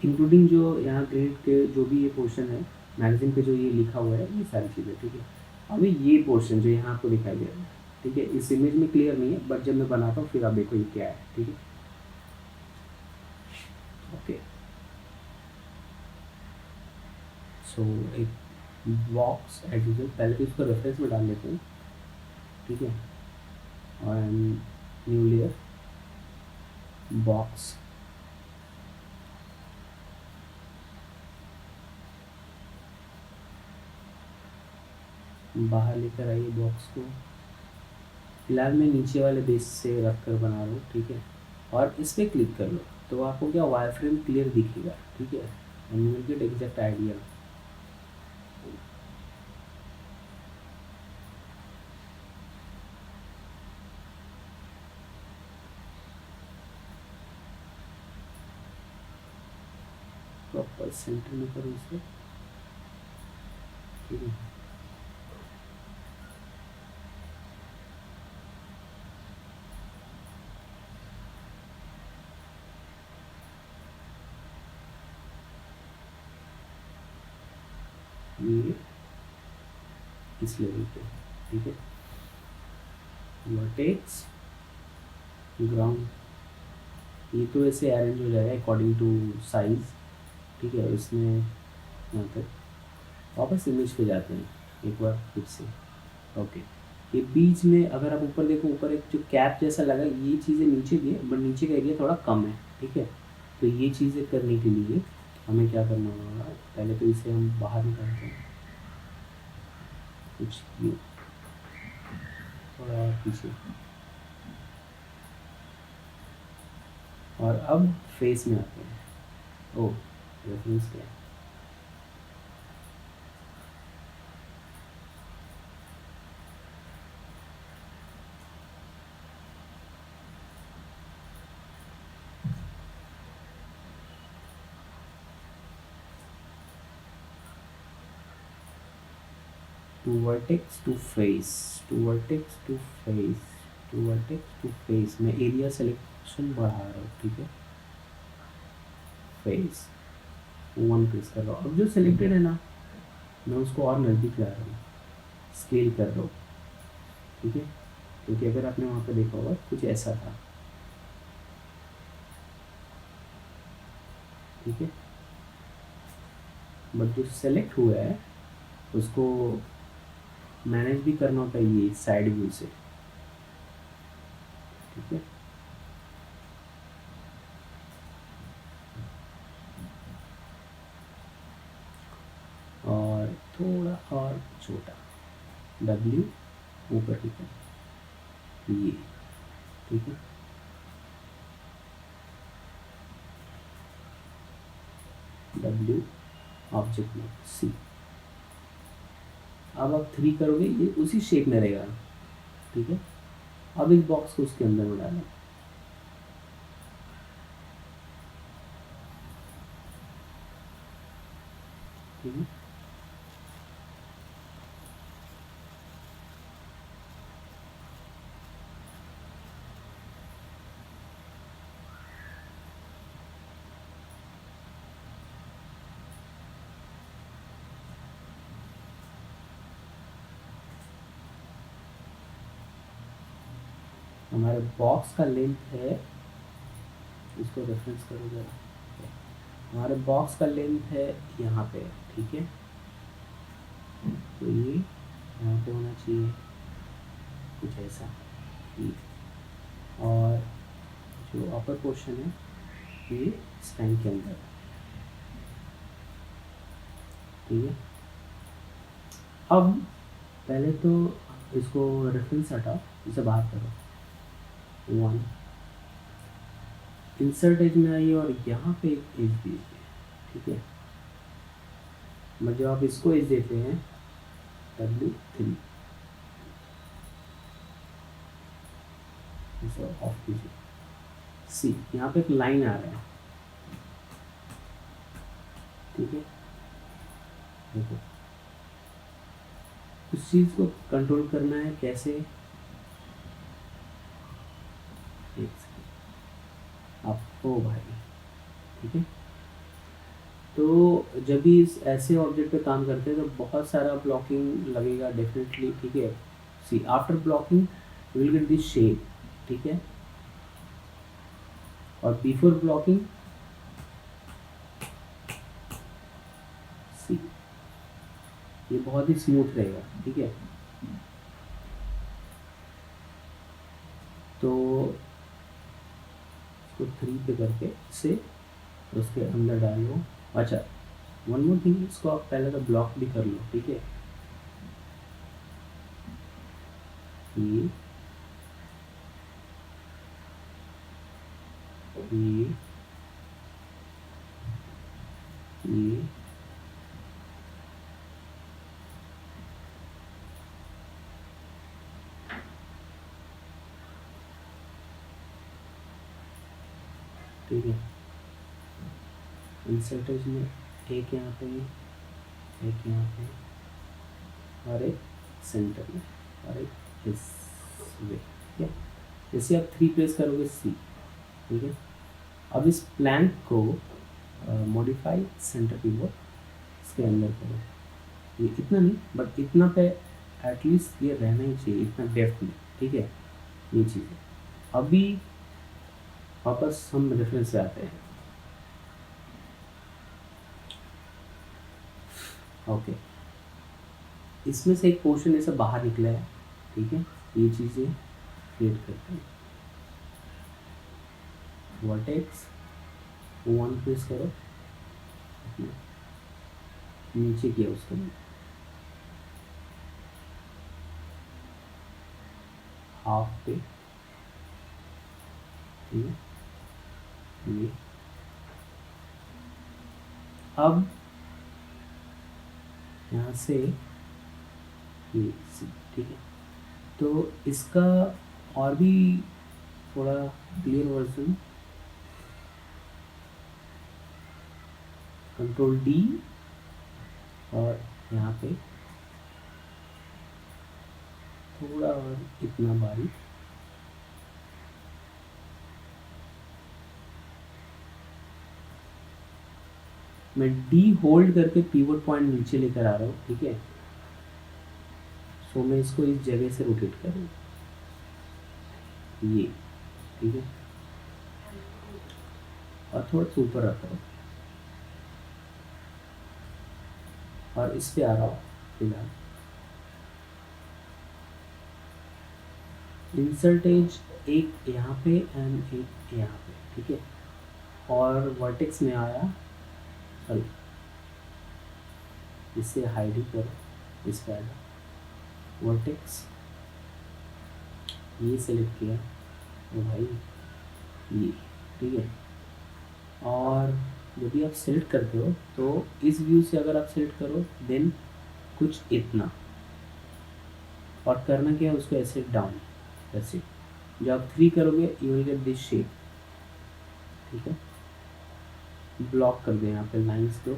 इंक्लूडिंग जो यहाँ ग्रेड के जो भी ये पोर्शन है, मैगजीन पे जो ये लिखा हुआ है, ये सारी चीज़ें। ठीक है, अभी ये पोर्शन जो यहाँ आपको दिखाई दे रहा है, ठीक है, इस इमेज में क्लियर नहीं है, बट जब मैं बनाता हूँ फिर आप देखो ये क्या है। ठीक है, ओके। सो एक बॉक्स एज यूजल, पहले तो इसको रेफरेंस में डाल लेते हैं। ठीक है, और न्यू लेयर, बॉक्स, बाहर लेकर आइए बॉक्स को। फिलहाल मैं नीचे वाले बेस से रख कर बना रहा हूँ। ठीक है, और इस पर क्लिक कर लो तो आपको क्या वायर फ्रेम क्लियर दिखेगा। ठीक है, and you will get exact idea. Proper centre में करो इसे, ठीक है। ये इस लेवल पे, ठीक है। वर्टेक्स ग्राउंड, ये तो ऐसे अरेंज हो जाएगा अकॉर्डिंग टू साइज, ठीक है। इसमें यहाँ पे वापस इमेज पे जाते हैं एक बार फिर से, ओके। ये बीच में अगर आप ऊपर देखो, ऊपर एक जो कैप जैसा लगा, ये चीज़ें नीचे भी है बट नीचे का एरिया थोड़ा कम है, ठीक है। तो ये चीज़ें करने के लिए हमें क्या करना होगा, पहले तो इसे हम बाहर निकालते हैं कुछ ये थोड़ा पीछे, और अब फेस में आते हैं। ओ रेफरेंस क्या है, to vertex to face, to vertex to face, to vertex to face. मैं एरिया सिलेक्शन बढ़ा रहा हूँ, ठीक है। फेस वन प्रेस कर रहा हूँ, अब जो सिलेक्टेड है ना, मैं उसको और नज़दीक ला रहा हूँ, स्केल कर रहा हूँ, ठीक है। क्योंकि अगर आपने वहाँ पे देखा होगा कुछ ऐसा था, ठीक है। बट जो सेलेक्ट हुआ है उसको मैनेज भी करना होता है ये साइड व्यू से, ठीक है। और थोड़ा और छोटा, W ऊपर की तरफ ये, ठीक है। W ऑब्जेक्ट में C, अब आप 3 करोगे ये उसी शेप में रहेगा, ठीक है। अब इस बॉक्स को उसके अंदर में डालें, ठीक है। हमारे बॉक्स का लेंथ है, इसको रेफरेंस करो जरा, हमारे बॉक्स का लेंथ है यहाँ पे, ठीक है। तो ये यहाँ पे होना चाहिए कुछ ऐसा, और जो अपर पोर्शन है ये स्टैंड के अंदर, ठीक है। अब पहले तो इसको रेफरेंस हटाओ, इसे बाहर करो, 1 इंसर्ट एज में आइए और यहाँ पे एक एज दीजिए, ठीक है। मतलब जब आप इसको एज देते हैं W3, इसे ऑफ कीजिए। C यहाँ पे एक लाइन आ रहा है, ठीक है। देखो उस चीज़ को कंट्रोल करना है कैसे, एक सेकंड आपको भाई, ठीक है। तो जब भी इस ऐसे ऑब्जेक्ट पे काम करते हैं तो बहुत सारा ब्लॉकिंग लगेगा डेफिनेटली, ठीक है। See after blocking will get this shape, ठीक है। और बिफोर ब्लॉकिंग सी ये बहुत ही स्मूथ रहेगा, ठीक है। तो इसको 3 पे करके इसे उसके अंदर डालो। अच्छा वन मोर थिंग, इसको आप पहले तो ब्लॉक भी कर लो, ठीक है। ये ये ये ठीक है। इंसर्ट एज में एक यहाँ पे, एक यहाँ पे, और एक सेंटर में, और एक इस वे। ठीक है, जैसे आप 3 प्रेस करोगे सी। ठीक है, अब इस प्लैंक को मॉडिफाई सेंटर पिवोट इसके अंदर करो। ये इतना नहीं, बट इतना पे एटलीस्ट ये रहना ही चाहिए, इतना डेप्थ में। ठीक है, ये चीज़ है। अभी वापस हम रेफरेंस पे आते हैं। ओके, इसमें से एक पोर्शन ऐसा बाहर निकला है। ठीक है, ये चीज़ें क्रिएट करते हैं। वर्टेक्स 1 प्रेस करो, नीचे किया उसको, हाफ पे। ठीक है, ये अब यहाँ से ये सी। ठीक है, तो इसका और भी थोड़ा क्लियर वर्जन, कंट्रोल डी, और यहाँ पे थोड़ा और इतना बारीक, मैं डी होल्ड करके पिवट पॉइंट नीचे लेकर आ रहा हूँ। ठीक है, सो मैं इसको इस जगह से रोटेट करूँ, ये। ठीक है, और थोड़ा सा ऊपर रख रहा हूँ, और इस पे आ रहा हूँ फिलहाल। इंसर्ट एज एक यहाँ पे एंड एक यहाँ पे। ठीक है, और वर्टेक्स में आया, सॉरी इससे हाइड करो, इस पे आया वर्टेक्स, ये सेलेक्ट किया, ओ भाई ये। ठीक है, और जब भी आप सेलेक्ट करते हो तो इस व्यू से अगर आप सेलेक्ट करो देन कुछ इतना, और करना क्या है, उसको ऐसे डाउन, ऐसे। जब आप 3 करोगे you will get this shape. ठीक है, ब्लॉक कर दो यहाँ पे लाइंस को,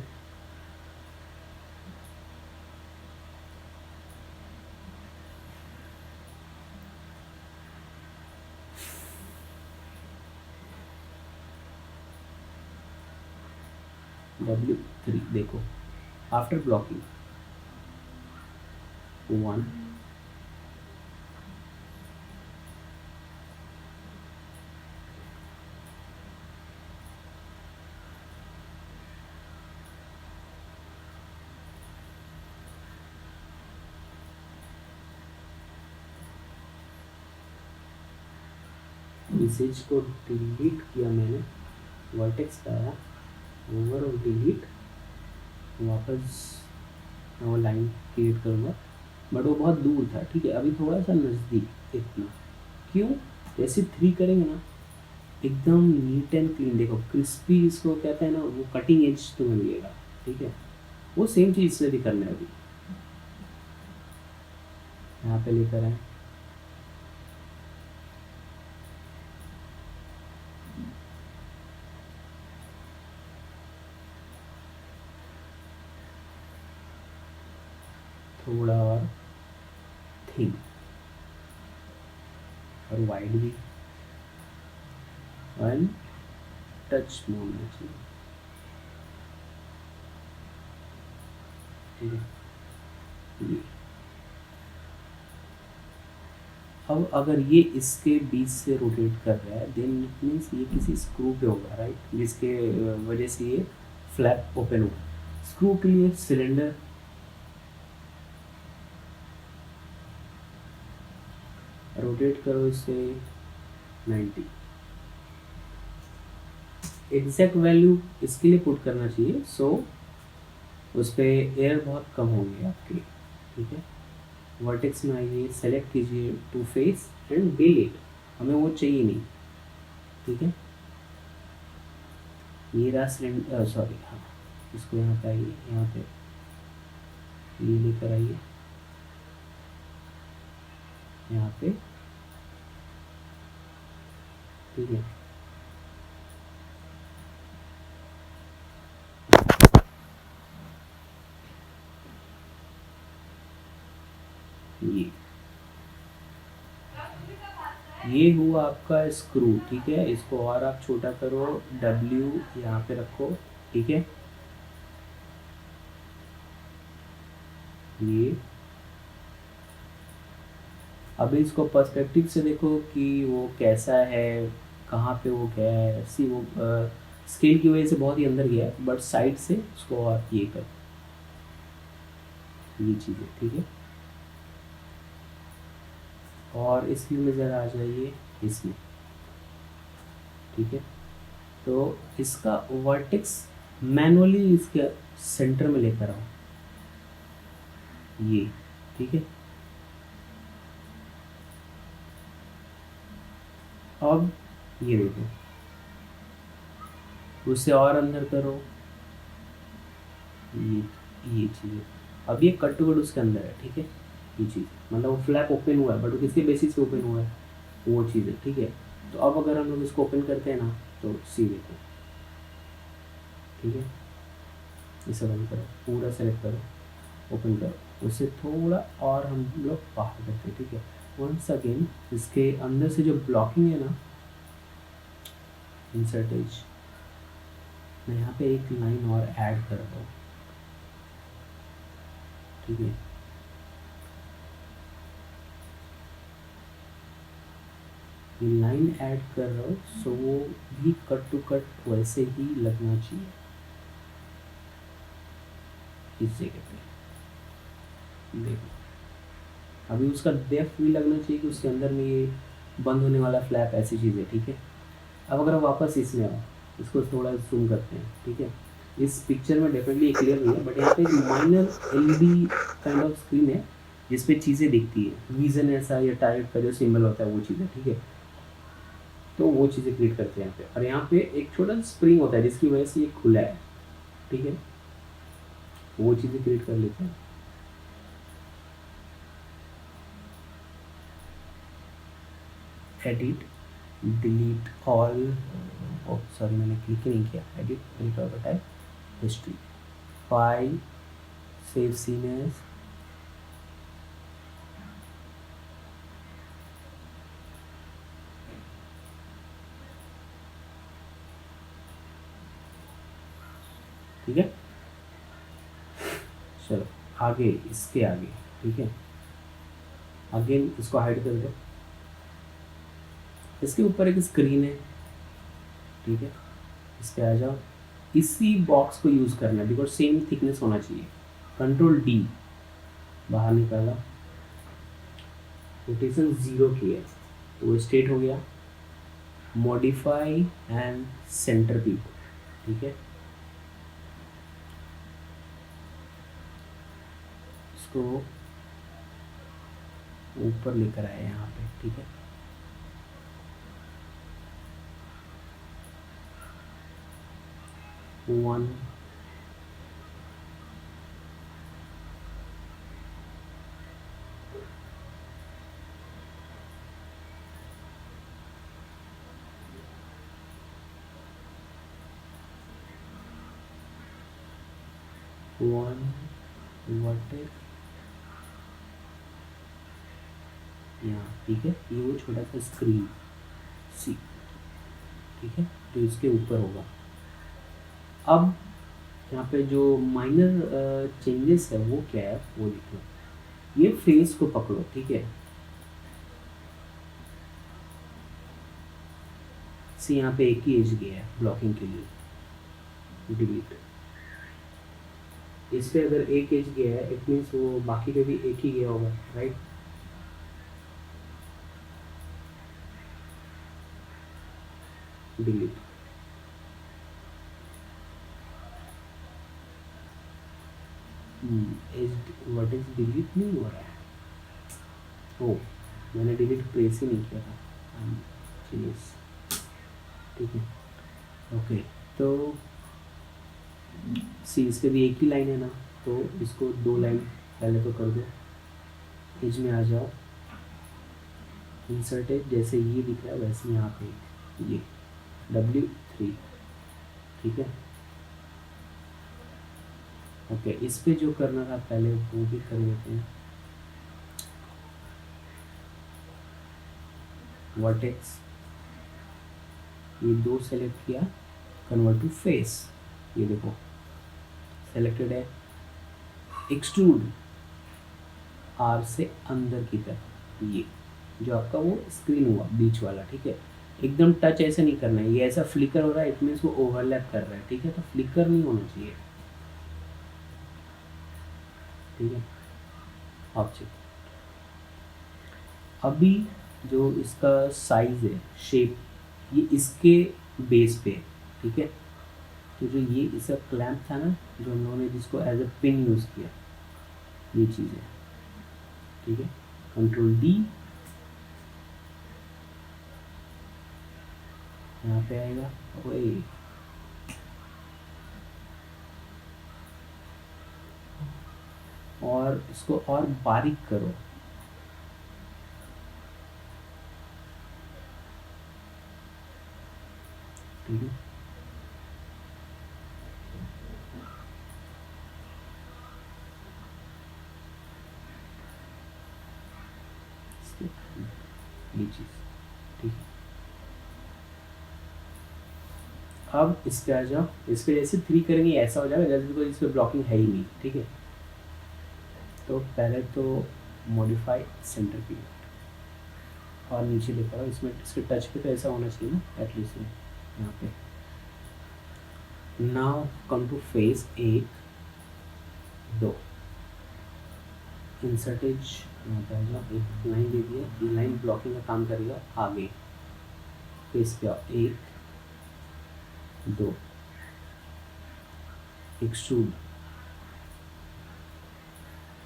W3 देखो, आफ्टर ब्लॉकिंग 1, मैसेज को डिलीट किया मैंने, वर्टेक्स का आया, ओवर और डिलीट, वापस मैं वो लाइन क्रिएट करूँगा, बट वो बहुत दूर था। ठीक है, अभी थोड़ा सा नज़दीक, इतना। क्यों, जैसे 3 करेंगे ना एकदम नीट एंड क्लीन, देखो क्रिस्पी इसको कहते हैं ना, वो कटिंग एज तुम्हें मिलेगा। ठीक है, वो सेम चीज़ इसमें भी करना है। अभी यहाँ पे लेकर आए, थोड़ा और थिन और वाइड भी, एंड टच में होना चाहिए। ठीक है, ये अब अगर ये इसके बीच से रोटेट कर रहा है देन इट मीन्स ये किसी स्क्रू पे होगा, राइट, जिसके वजह से ये फ्लैप ओपन होगा। स्क्रू के लिए सिलेंडर, रोटेट करो इसे 90, एग्जैक्ट वैल्यू इसके लिए पुट करना चाहिए, सो उस पर एयर बहुत कम होंगे आपके। ठीक है, वर्टेक्स में आइए, सेलेक्ट कीजिए टू फेस एंड डिलीट, हमें वो चाहिए नहीं। ठीक है, ये रहा सिलेंडर, सॉरी हाँ, इसको यहाँ पे आइए, यहाँ पे ये लेकर आइए, यहाँ पे। ठीक है, ये हुआ आपका स्क्रू, ठीक है। इसको और आप छोटा करो, W यहाँ पे रखो, ठीक है। ये अभी इसको पर्सपेक्टिव से देखो कि वो कैसा है, कहाँ पे वो क्या है। सी वो स्केल की वजह से बहुत ही अंदर गया है, बट साइड से उसको आप ये कर, ये चीज़ है, ठीक है। और इस व्यू में ज़रा आ जाइए इसमें, ठीक है। तो इसका वर्टेक्स मैनुअली इसके सेंटर में लेकर आओ, ये, ठीक है। अब ये देखो, उससे और अंदर करो, ये चीज़ है। अब ये कट टू कट उसके अंदर है, ठीक है। ये चीज़ मतलब वो फ्लैप ओपन हुआ है, बट वो किसके बेसिस पे ओपन हुआ है, वो चीज़ है, ठीक है। तो अब अगर हम लोग इसको ओपन करते हैं ना, तो सी देखो, ठीक है। इसे बंद करो, पूरा सेलेक्ट करो, ओपन करो, उससे थोड़ा और हम लोग बाहर करते हैं, ठीक है। वंस अगेन इसके अंदर से जो ब्लॉकिंग है ना, इंसर्ट एज, मैं यहाँ पे एक लाइन और ऐड कर रहा हूँ, ठीक है। ये लाइन ऐड कर रहा हूँ, सो वो भी कट टू कट वैसे ही लगना चाहिए इस जगह पे। देखो अभी उसका डेप्थ भी लगना चाहिए कि उसके अंदर में ये बंद होने वाला फ्लैप, ऐसी चीज़ है, ठीक है। अब अगर वापस इसमें आओ, इसको थोड़ा जूम करते हैं, ठीक है। इस पिक्चर में डेफिनेटली क्लियर नहीं है, बट यहाँ पे एक minor LED kind of screen है जिसपे चीज़ें दिखती है, विजन ऐसा या टाइप का जो सिंबल होता है वो चीज़ें, ठीक है। तो वो चीज़ें क्रिएट करते हैं यहाँ पे। और यहाँ पे एक छोटा सा स्प्रिंग होता है जिसकी वजह से ये खुला है, ठीक है। वो चीज़ें क्रिएट कर लेते हैं। Edit, delete all, oh sorry मैंने क्लिक ही नहीं किया। Edit, delete all, type history, file, save scene as, ठीक है। चलो आगे, इसके आगे, ठीक है। अगेन इसको हाइड कर दो। इसके ऊपर एक स्क्रीन है, ठीक है। इस पे आ जाओ, इसी बॉक्स को यूज़ करना है बिकॉज सेम थिकनेस होना चाहिए। कंट्रोल D, बाहर निकाला, रोटेशन 0 की है तो वो स्ट्रेट हो गया। मॉडिफाई एंड सेंटर पीक, ठीक है। इसको ऊपर लेकर आए यहाँ पे, ठीक है। वन, वर्टेक्स यहाँ, ठीक है। ये वो छोटा सा स्क्रीन सी, ठीक है, जो इसके ऊपर होगा। अब यहाँ पे जो माइनर चेंजेस है वो क्या है वो देख लो। ये फेस को पकड़ो, ठीक है। सी यहाँ पे एक ही एज गया है ब्लॉकिंग के लिए, डिलीट। इस पे अगर एक एज गया है इट मीन्स वो बाकी पे भी एक ही गया होगा, right. Delete, edge vertex delete नहीं हो रहा है। ओ, मैंने डिलीट प्रेस ही नहीं किया था, चीज, ठीक है। ओके, तो सी इस पे भी एक ही लाइन है ना, तो इसको 2 लाइन पहले तो कर दो। एज में आ जाओ, इंसर्ट एज, जैसे ये दिख रहा है वैसे यहाँ पे ये W3, ठीक है। ओके, इस पे जो करना था पहले वो भी कर लेते हैं। वर्टेक्स, ये दो सेलेक्ट किया, कन्वर्ट टू फेस, ये देखो सेलेक्टेड है। एक्सट्रूड आर से अंदर की तरफ, ये जो आपका वो स्क्रीन हुआ बीच वाला, ठीक है। एकदम टच ऐसे नहीं करना है, ये ऐसा फ्लिकर हो रहा है, इट मीन्स वो ओवरलैप कर रहा है, ठीक है। तो फ्लिकर नहीं होना चाहिए, ठीक है। ऑब्जेक्ट अभी जो इसका साइज है, शेप, ये इसके बेस पे, ठीक है। तो जो ये इसका क्लैंप था ना, जो हम लोगों ने जिसको एज अ पिन यूज़ किया, ये चीज़ है, ठीक है। कंट्रोल डी, यहाँ पे आएगा, वही और इसको और बारीक करो, ठीक है। ये चीज़, ठीक है। अब इस पे आ जाओ, इस पे जैसे 3 करेंगे ऐसा हो जाएगा जैसे कोई इस पे ब्लॉकिंग है ही नहीं, ठीक है। तो पहले तो मॉडिफाई सेंटर पीरियड और नीचे लिखा हुआ इसमें, इसके टच पे तो ऐसा होना चाहिए ना एटलीस्ट यहाँ पे। नाउ कम टू फेस 1 2, इंसर्टेज यहाँ पे आ जाओ, एक लाइन दे दिया, ये लाइन ब्लॉकिंग का काम करेगा। आगे फेस पे आओ, 1 2, एक्सट्रूड,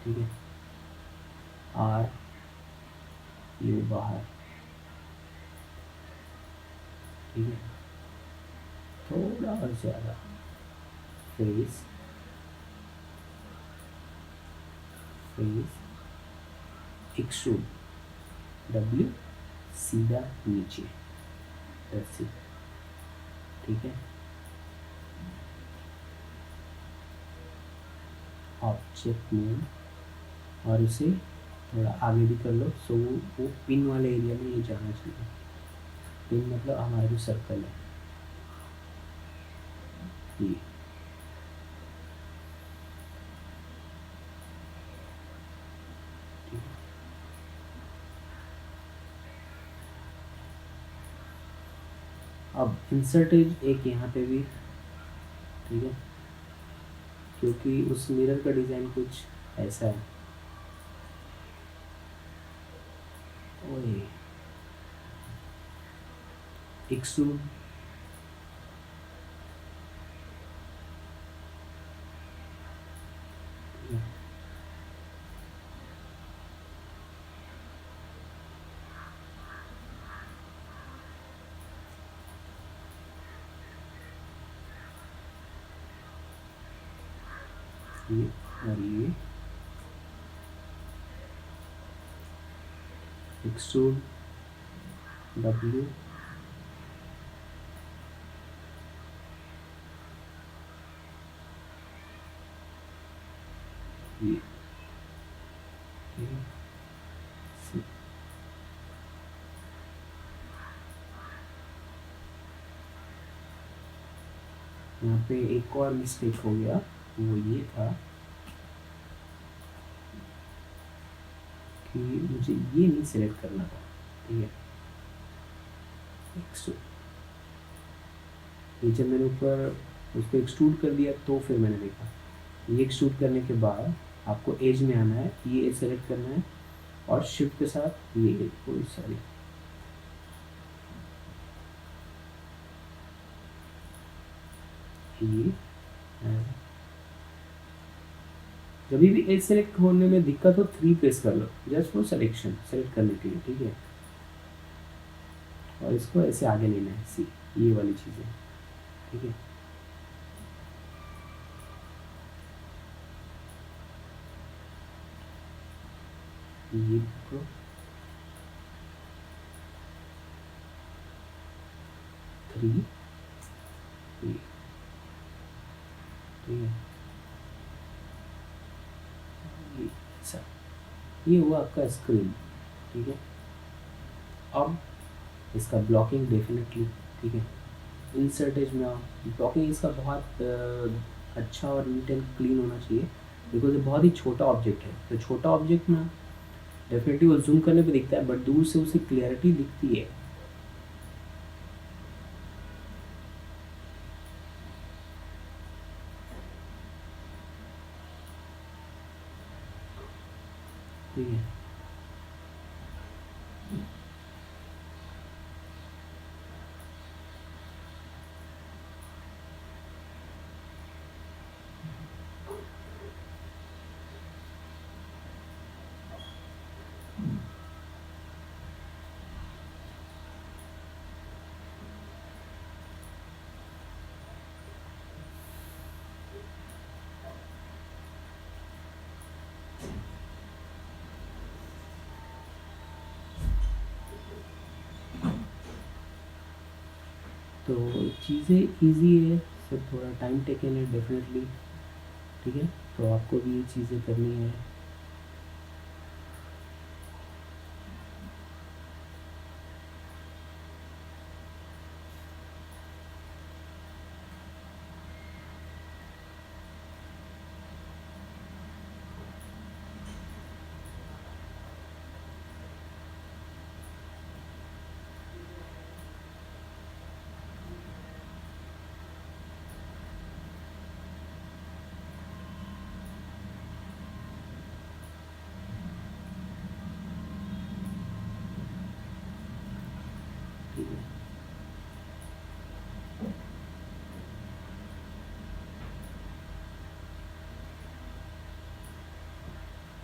ठीक है। आर, ये बाहर, ठीक है। थोड़ा और ज़्यादा, फेस फेस, एक्सट्रूड, डब्ल्यू, सीधा नीचे, ऐसे, ठीक है। ऑब्जेक्ट मोड और इसे थोड़ा आगे भी कर लो, सो वो पिन वाले एरिया में ये जाना चाहिए। पिन मतलब हमारा जो सर्कल है ये, ठीक है। अब इंसर्टेज एक यहाँ पे भी, ठीक है, क्योंकि उस मिरर का डिज़ाइन कुछ ऐसा है। ओए एक्सट्रूड, ये और ये एक्सट्रूड, डब्ल्यू, ये, ठीक है। यहाँ पे एक और मिस्टेक हो गया, वो ये था कि मुझे ये नहीं सिलेक्ट करना था, ठीक है। ये जब मैंने ऊपर उसको एक्सट्रूड कर दिया तो फिर मैंने देखा, ये एक्सट्रूड करने के बाद आपको एज में आना है, ये एज सेलेक्ट करना है और शिफ्ट के साथ ये एज, कोई सॉरी, ये जब भी एज सेलेक्ट होने में दिक्कत हो 3 प्रेस कर लो जस्ट फॉर सिलेक्शन, सेलेक्ट करने के लिए, ठीक है। और इसको ऐसे आगे लेना है, सी ये वाली चीज़ें, ठीक है। ये देखो 3 ये, ठीक है। ये ऐसा, ये हुआ आपका स्क्रीन, ठीक है। अब इसका ब्लॉकिंग डेफिनेटली, ठीक है। इंसर्ट एज में ब्लॉकिंग इसका बहुत अच्छा और नीट एंड क्लीन होना चाहिए, बिकॉज ये बहुत ही छोटा ऑब्जेक्ट है। तो छोटा ऑब्जेक्ट ना डेफिनेटली वो जूम करने पे दिखता है, बट दूर से उसकी क्लियरिटी दिखती है। ठीक है, तो चीज़ें इजी है, सब थोड़ा टाइम टेकन है डेफिनेटली, ठीक है। तो आपको भी ये चीज़ें करनी है। ठीक है,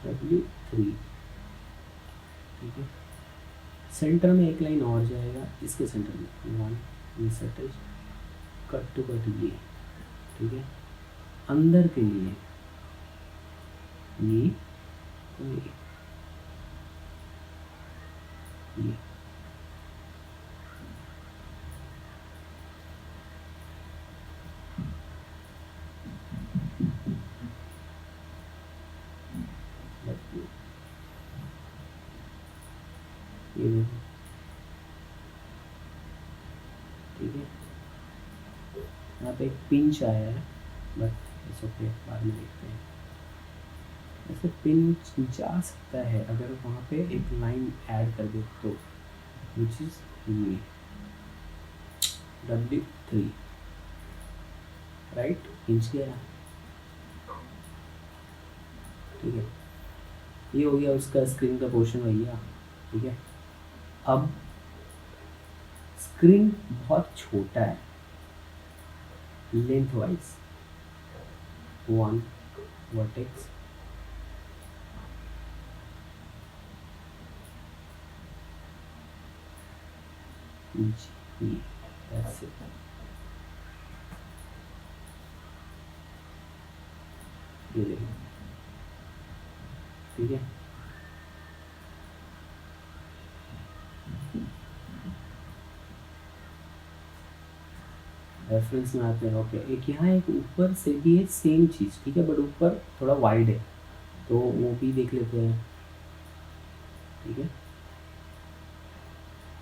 W3, ठीक है। सेंटर में एक लाइन और जाएगा, इसके सेंटर में 1 insert edge, cut to cut ये, ठीक है। अंदर के लिए ये और ये ये देखो, ठीक है। यहाँ पे एक पिंच आया है, बट इट्स ओके, बाद में देखते हैं। ऐसे पिंच जा सकता है अगर वहाँ पे एक लाइन ऐड कर दे तो, विच इज़ ये W3, राइट, पिंच गया, ठीक है। ये हो गया उसका स्क्रीन का पोर्शन भैया, ठीक है। अब स्क्रीन बहुत छोटा है लेंथ वाइज, 1 वर्टेक्स, ये that's it. ये देखो, ठीक है। रेफरेंस में आते हैं, ओके। एक यहाँ एक ऊपर से भी है सेम चीज़, ठीक है, बट ऊपर थोड़ा वाइड है, तो वो भी देख लेते हैं, ठीक है।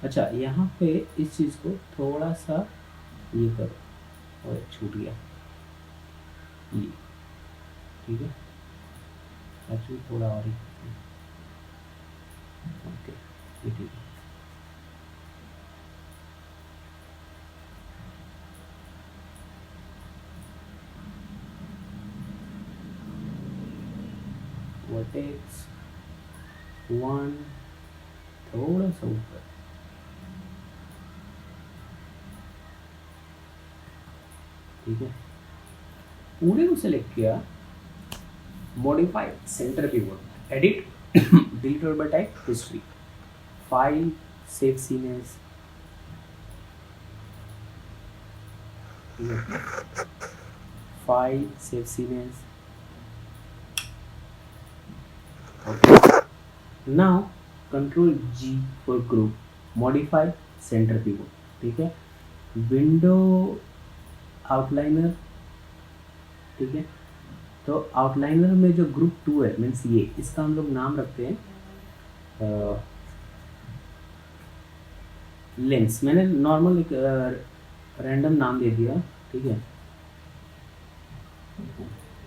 अच्छा, यहाँ पे इस चीज़ को थोड़ा सा ये करो, और छूट गया ये, ठीक है। एक्चुअली थोड़ा और ही, ओके, ये ठीक है। वर्टेक्स 1 थोड़ा सा ऊपर, ठीक है। पूरे को सेलेक्ट किया, modify centre pivot, edit delete और type history, file save scenes, file save scenes, now control G for group, modify centre pivot, ठीक है। विंडो आउटलाइनर, ठीक है। तो आउटलाइनर में जो ग्रुप 2 है, मीन्स ये, इसका हम लोग नाम रखते हैं लेंस मैंने नॉर्मल एक रैंडम नाम दे दिया, ठीक है।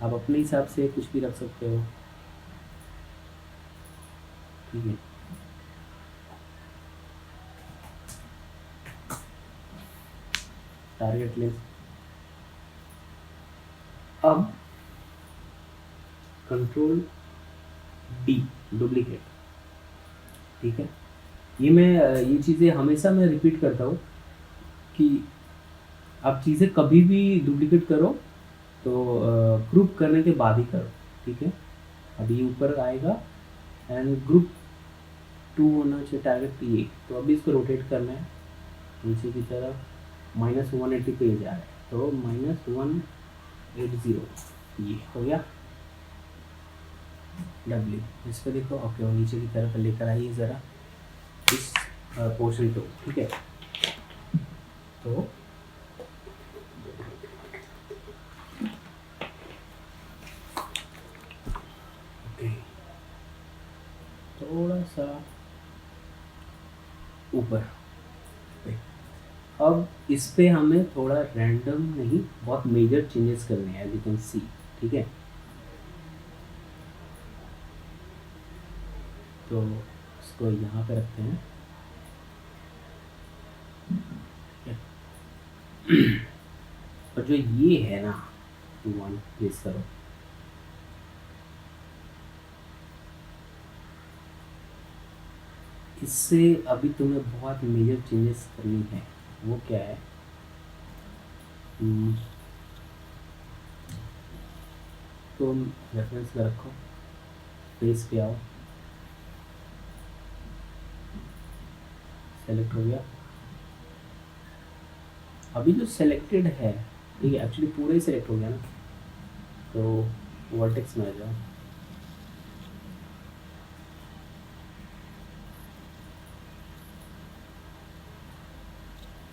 आप अपने हिसाब से कुछ भी रख सकते हो, ठीक है। Target lens. अब कंट्रोल डी, डुप्लीकेट, ठीक है। ये मैं ये चीज़ें हमेशा मैं रिपीट करता हूँ कि आप चीज़ें कभी भी डुप्लीकेट करो तो ग्रुप करने के बाद ही करो, ठीक है। अभी ऊपर आएगा एंड ग्रुप 2 होना चाहिए टारगेट ये, तो अभी इसको रोटेट करना है नीचे की तरफ, -180 पे जा रहा है, तो -180 ये हो गया। डब्ल्यू इस पर देखो, ओके, वो नीचे की तरफ लेकर आइए ज़रा इस पोर्शन को, ठीक है। तो ओके, थोड़ा सा ऊपर पे। अब इस पे हमें थोड़ा रैंडम नहीं, बहुत मेजर चेंजेस करने हैं, एज यू कैन सी, ठीक है। तो इसको यहाँ पे रखते हैं, ठीक है। और जो ये है ना, 1 प्लेस करो, इससे अभी तुम्हें बहुत मेजर चेंजेस करनी है। वो क्या है, तुम रेफरेंस में रखो, पेज पे आओ, सेलेक्ट हो गया। अभी जो सेलेक्टेड है, ठीक है, एक्चुअली पूरा ही सेलेक्ट हो गया ना, तो वर्टेक्स में आ जाओ,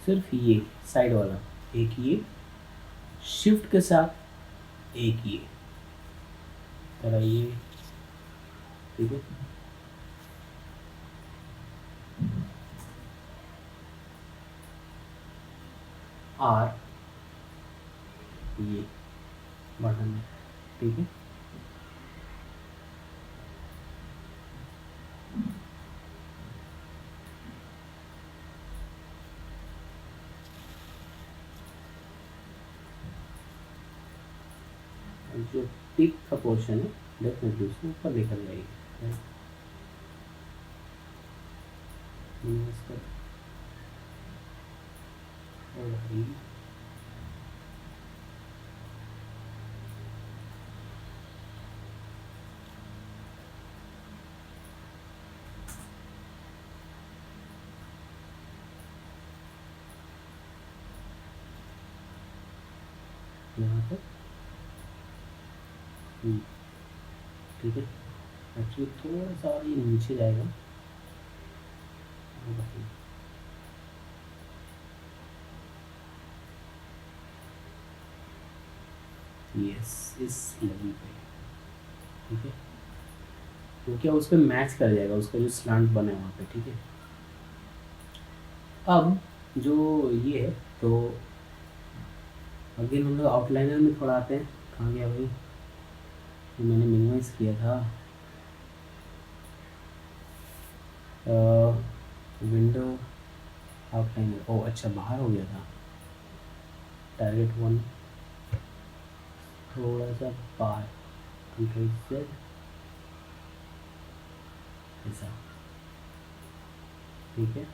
सिर्फ ये साइड वाला, एक ये शिफ्ट के साथ, एक ये तरह ये, ठीक है। आर ये बटन है, ठीक है। जो टिक का पोर्शन है डेफिनेटली उसको ऊपर लेकर जाइए, और यहाँ पर ठीक है। एक्चुअली थोड़ा सा ये नीचे जाएगा, यस, इस लेवल पे, ठीक है। तो क्या उस पर मैच कर जाएगा, उसका जो स्लांट बना है वहाँ पे, ठीक है। अब जो ये है, तो अगेन हम लोग आउटलाइनर में थोड़ा आते हैं। कहाँ गया भाई, तो मैंने मिनिमाइज किया था, विंडो आउटलाइनर, ओ अच्छा बाहर हो गया था। टारगेट 1 थोड़ा सा बाहर, कंट्रोल Z, ऐसा, ठीक है।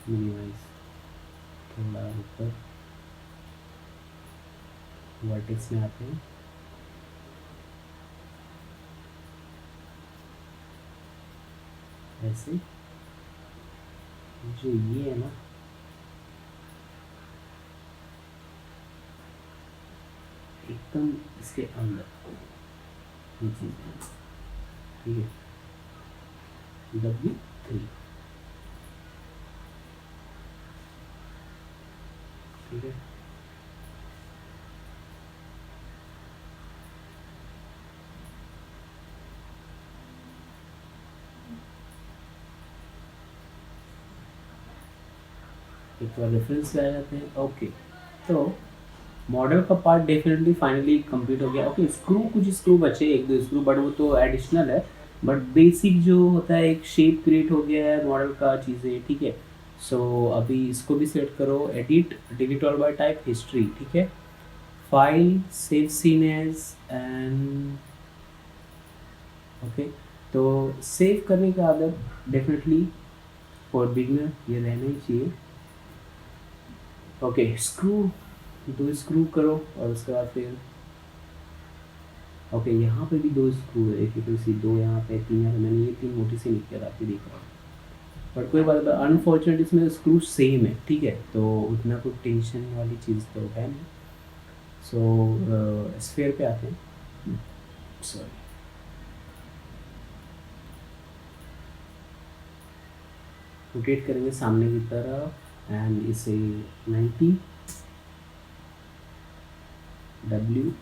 मिनिमाइज थोड़ा ऊपर, वर्टेक्स में आते हैं, ऐसे जो ये है ना, एकदम इसके अंदर ये चीज़ है, ठीक है। W3, ठीक है। एक बार रेफरेंस पे आ जाते हैं। ओके, तो मॉडल का पार्ट डेफिनेटली फाइनली कंप्लीट हो गया। ओके, स्क्रू, कुछ स्क्रू बचे, एक दो स्क्रू, बट वो तो एडिशनल है। बट बेसिक जो होता है, एक शेप क्रिएट हो गया है मॉडल का, चीज़ें ठीक है। सो अभी इसको भी सेट करो, edit, delete all by type, history, ठीक है। File, save scene as and okay. तो सेव करने का आदत डेफिनेटली फॉर बिगनर ये रहना ही चाहिए। ओके, स्क्रू, दो स्क्रू करो और उसके बाद फिर ओके, यहाँ पे भी दो स्क्रू है, एक यू सी, दो यहाँ पे, तीन यहाँ पे। मैंने ये तीन मोटी से नहीं किया था, आपकी देख रहा हूँ। बट कोई बात, अनफॉर्चुनेट इसमें स्क्रू सेम है, ठीक है, तो उतना कोई टेंशन वाली चीज़ तो है नहीं। सो स्फेयर पे आते हैं, सॉरी, रोटेट करेंगे सामने की तरफ एंड इसे 90 W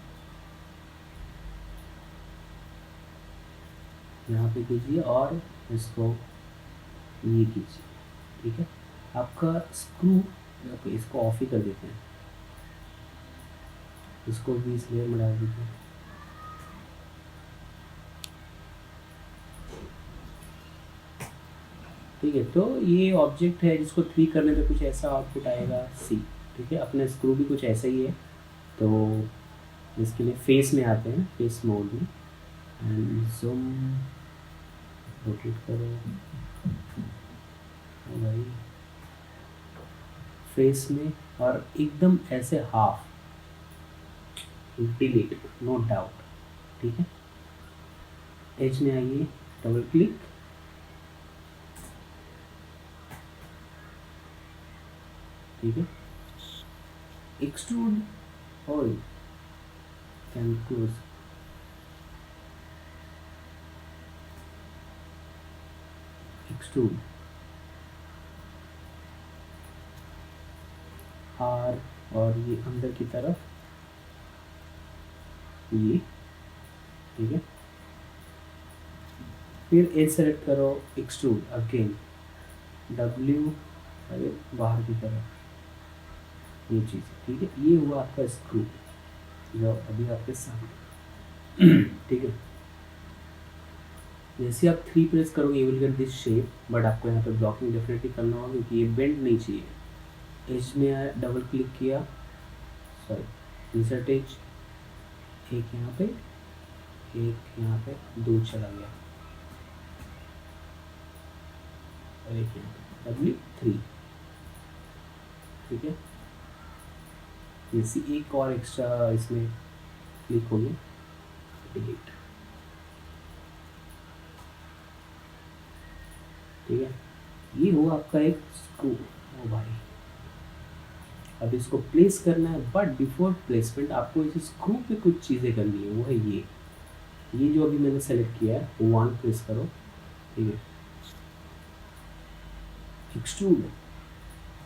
यहाँ पे कीजिए और इसको ये कीजिए, ठीक है। आपका स्क्रू, ओके, इसको ऑफ ही कर देते हैं, इसको भी इस लेयर में डाल दीजिए। ठीक है, तो ये ऑब्जेक्ट है जिसको 3 करने पे कुछ ऐसा आउटपुट आएगा, सी, ठीक है। अपने स्क्रू भी कुछ ऐसा ही है। तो इसके लिए फेस में आते हैं, फेस मोड में, एंड जूम, रोटेट करो भाई फेस में, और एकदम ऐसे हाफ डिलीट, नो डाउट, ठीक है। एज में आइए, डबल क्लिक, ठीक है। Extrude all, can close, extrude R, और ये अंदर की तरफ ये, ठीक है। फिर एज सेलेक्ट करो, एक्सट्रूड अगेन, W, अरे बाहर की तरफ ये चीज़, ठीक है। ये हुआ आपका स्क्रू जो अभी आपके सामने ठीक है। जैसे आप 3 प्रेस करोगे you will get this shape, but आपको यहाँ पे ब्लॉकिंग डेफिनेटली करना होगा क्योंकि ये बेंड नहीं चाहिए। एज में आया, डबल क्लिक किया, सॉरी, इंसर्ट एज, एक यहाँ पे, एक यहाँ पे, दो चला गया, और एक यहाँ पे, W3, ठीक है। जैसे एक और एक्स्ट्रा इसमें क्लिक हो गया, डिलीट, ठीक है। ये हुआ आपका एक स्क्रू। ओ भाई, अब इसको प्लेस करना है, बट बिफोर प्लेसमेंट आपको इस स्क्रू पे कुछ चीज़ें करनी है, वो है ये जो अभी मैंने सेलेक्ट किया है, वो 1 प्रेस करो, ठीक है। एक्सट्रूड,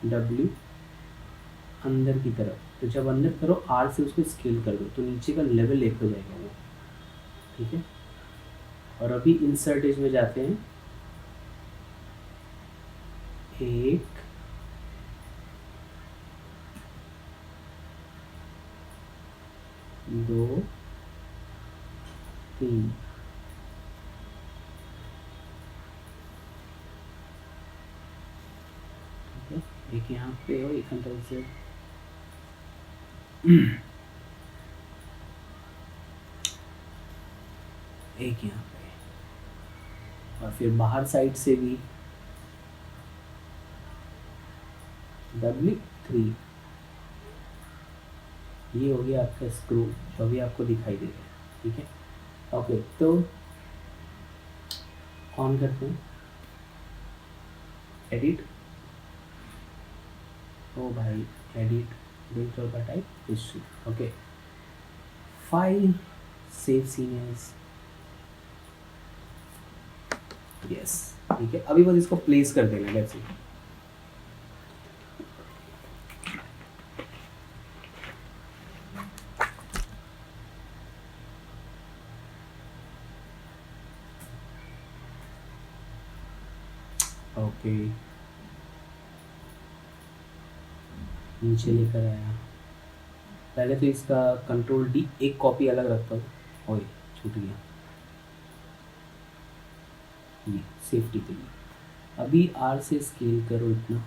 W, अंदर की तरफ, तो जब अंदर करो R से उसको स्केल कर दो तो नीचे का लेवल एक हो जाएगा वो, ठीक है। और अभी इंसर्ट एज में जाते हैं, एक, दो, तीन, ठीक है। एक यहाँ पे और एक अंदर से एक यहाँ पे, और फिर बाहर साइड से भी W3, ये हो गया आपका स्क्रू जो अभी आपको दिखाई दे रहा है, ठीक है। ओके, तो ऑन करते हैं, एडिट, ओ भाई, edit, delete all by type, history, okay. File, save scene as, yes, ठीक है। अभी बस इसको प्लेस कर देना, लेट्स सी। ओके, नीचे लेकर आया। पहले तो इसका कंट्रोल डी, एक कॉपी अलग रखता हूँ। ओए छूट गया, ये सेफ्टी के लिए। अभी आर से स्केल करो इतना,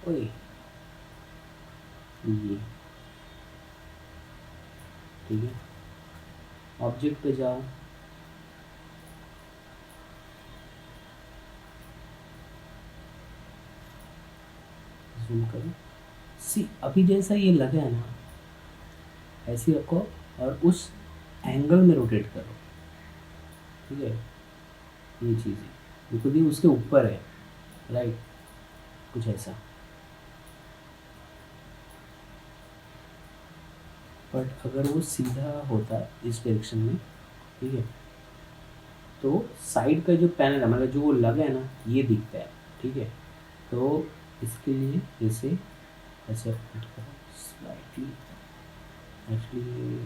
ओए ये ठीक है। ऑब्जेक्ट पे जाओ, जूम करो। सी अभी जैसा ये लगा है ना, ऐसे ही रखो और उस एंगल में रोटेट करो, ठीक है। ये चीज़ है, बिल्कुल ही उसके ऊपर है, राइट, कुछ ऐसा। बट अगर वो सीधा होता इस डायरेक्शन में, ठीक है, तो साइड का जो पैनल है, मतलब जो वो लगा है ना, ये दिखता है, ठीक है। तो इसके लिए जैसे ऐसे रोटेट करो स्लाइटली, एक्चुअली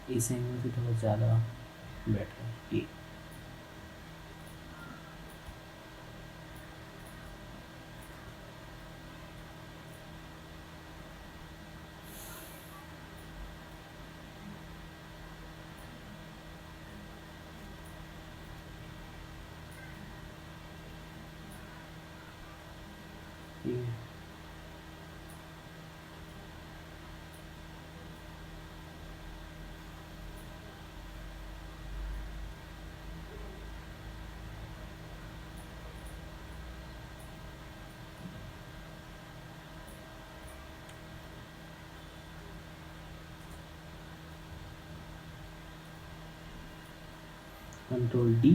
इस एंगल से थोड़ा ज़्यादा बेटर है ये। ये कंट्रोल डी,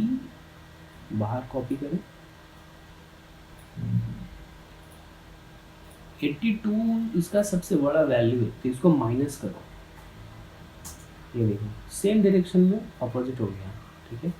बाहर कॉपी करो। 82 इसका सबसे बड़ा वैल्यू है, तो इसको माइनस करो। ये देखो सेम डायरेक्शन में अपोजिट हो गया, ठीक है।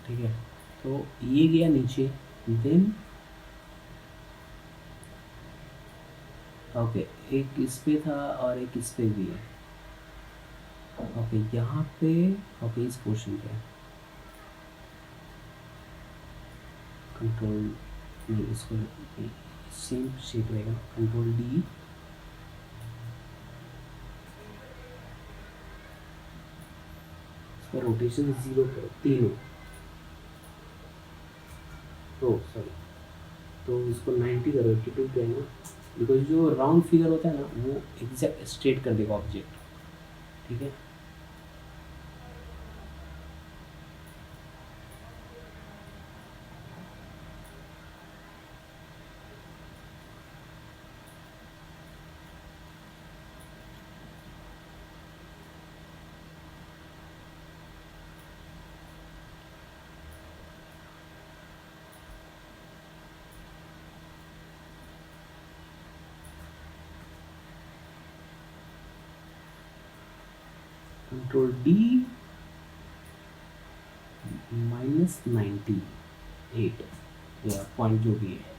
ठीक है, तो ये गया नीचे, देन ओके, एक इस पे था और एक इस पे भी है। ओके यहाँ पे, ओके इस पोर्शन पे कंट्रोल, नहीं इसको सेम शेप रहेगा, कंट्रोल डी, इसका रोटेशन 0 करो तीनों। तो सॉरी, तो इसको 90 करो, 82 पे है ना, बिकॉज जो राउंड फिगर होता है ना, वो एग्जैक्ट स्ट्रेट कर देगा ऑब्जेक्ट, ठीक है। कंट्रोल डी, -98 या पॉइंट जो भी है।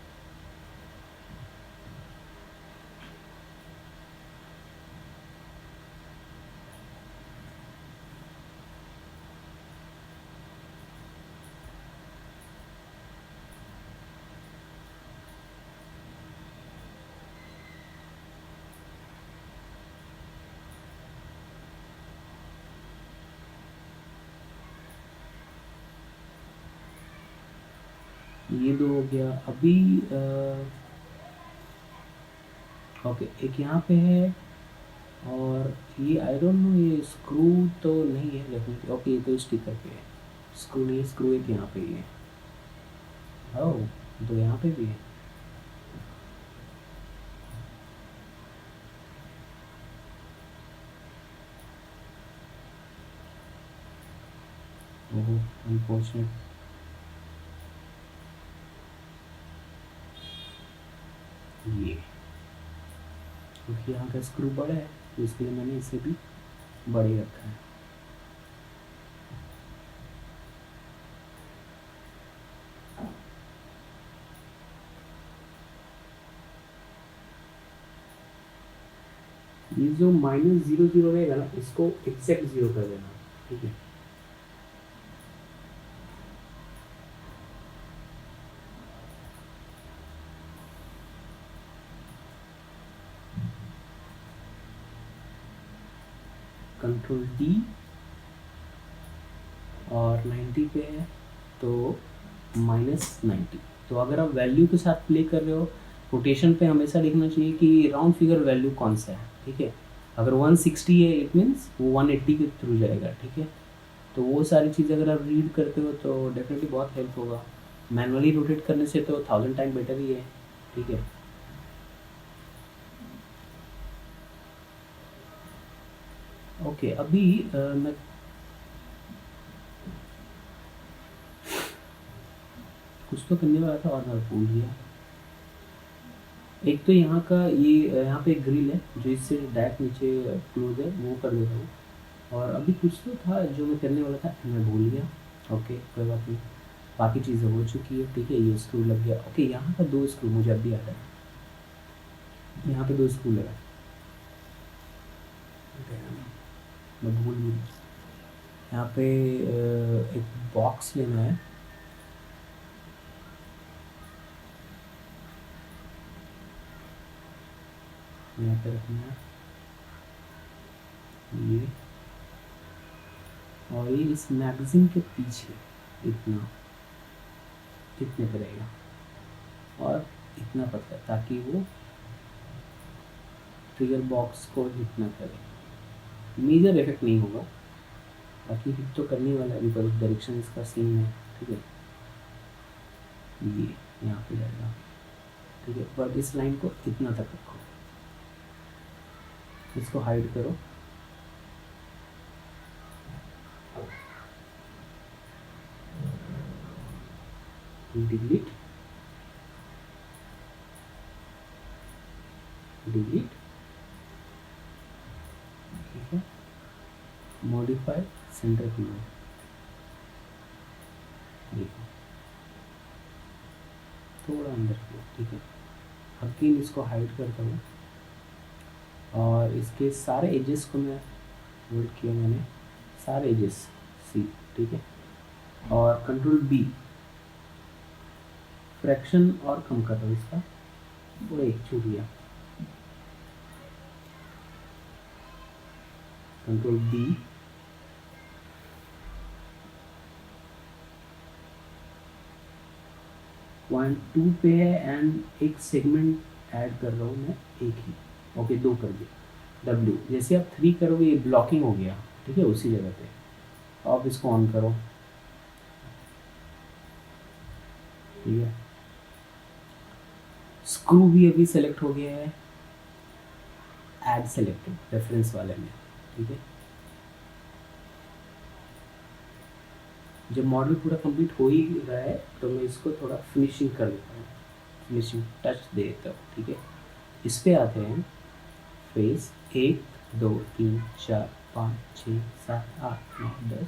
ये दो हो गया। अभी ओके एक यहाँ पे है, और ये आई डोंट नो, ये स्क्रू तो नहीं है डेफिनेटली। ओके ये तो स्टिकर पे है, स्क्रू नहीं, स्क्रू एक यहाँ पे ही है। ओह, दो यहाँ पे भी है। ओहो अनफॉर्चुनेट। ये क्योंकि यहाँ का स्क्रू बड़ा है तो इसलिए मैंने इसे भी बड़े रखा है। ये जो -0 0 रहेगा ना, इसको एग्जैक्ट 0 कर देना, ठीक है। कंट्रोल D और 90 पे है तो -90। तो अगर आप वैल्यू के साथ प्ले कर रहे हो, रोटेशन पे हमेशा देखना चाहिए कि राउंड फिगर वैल्यू कौन सा है, ठीक है। अगर 160 है इट मीन्स वो 180 के थ्रू जाएगा, ठीक है। तो वो सारी चीज़ अगर आप रीड करते हो तो डेफिनेटली बहुत हेल्प होगा। मैनुअली रोटेट करने से तो 1000 टाइम बेटर ही है, ठीक है। ओके अभी मैं कुछ तो करने वाला था और मैं भूल गया। एक तो यहाँ का ये यहाँ पे एक ग्रिल है जो इससे डायरेक्ट नीचे क्लोज है, वो कर देता हूँ। और अभी कुछ तो था जो मैं करने वाला था, मैं भूल गया। ओके कोई बात नहीं, बाकी चीज़ें हो चुकी है, ठीक है। ये स्क्रू लग गया। ओके यहाँ का 2 स्क्रू मुझे अभी आता है, यहाँ पे 2 स्क्रू लगा, मैं भूल भी नहीं। यहाँ पे एक बॉक्स लेना है, यहाँ पे रखना है ये, और ये इस मैगज़ीन के पीछे इतने पे रहेगा और इतना पतला, ताकि वो ट्रिगर बॉक्स को हिट ना करे। मेजर इफेक्ट नहीं होगा, बाकी हिट तो करने वाला है बिकॉज डायरेक्शन इसका सेम है, ठीक है। ये यहाँ पे जाएगा, ठीक है। पर इस लाइन को इतना तक रखो, इसको हाइड करो, डिलीट डिलीट, ठीक है। मॉडिफाई सेंटर क्लोज, देखो थोड़ा अंदर किया, ठीक है। अगेन इसको हाइड करता हूँ और इसके सारे एजेस को मैं होल्ड किया, मैंने सारे एजेस सी, ठीक है। और कंट्रोल B फ्रैक्शन और कम कर दो इसका, वो एक छूट गया। कंट्रोल B 0.2 पे है एंड एक सेगमेंट ऐड कर रहा हूँ मैं, एक ही। ओके 2 कर दिया। W जैसे आप 3 करोगे ये ब्लॉकिंग हो गया, ठीक है, उसी जगह पे। आप इसको ऑन करो, ठीक है। स्क्रू भी अभी सेलेक्ट हो गया है, ऐड सेलेक्टेड रेफरेंस वाले में, ठीक है। जब मॉडल पूरा कंप्लीट हो ही रहा है तो मैं इसको थोड़ा फिनिशिंग कर देता हूँ, फिनिशिंग टच दे देता हूँ, ठीक है। इस पे आते हैं फेस 1 2 3 4 5 6 7 8 9 10,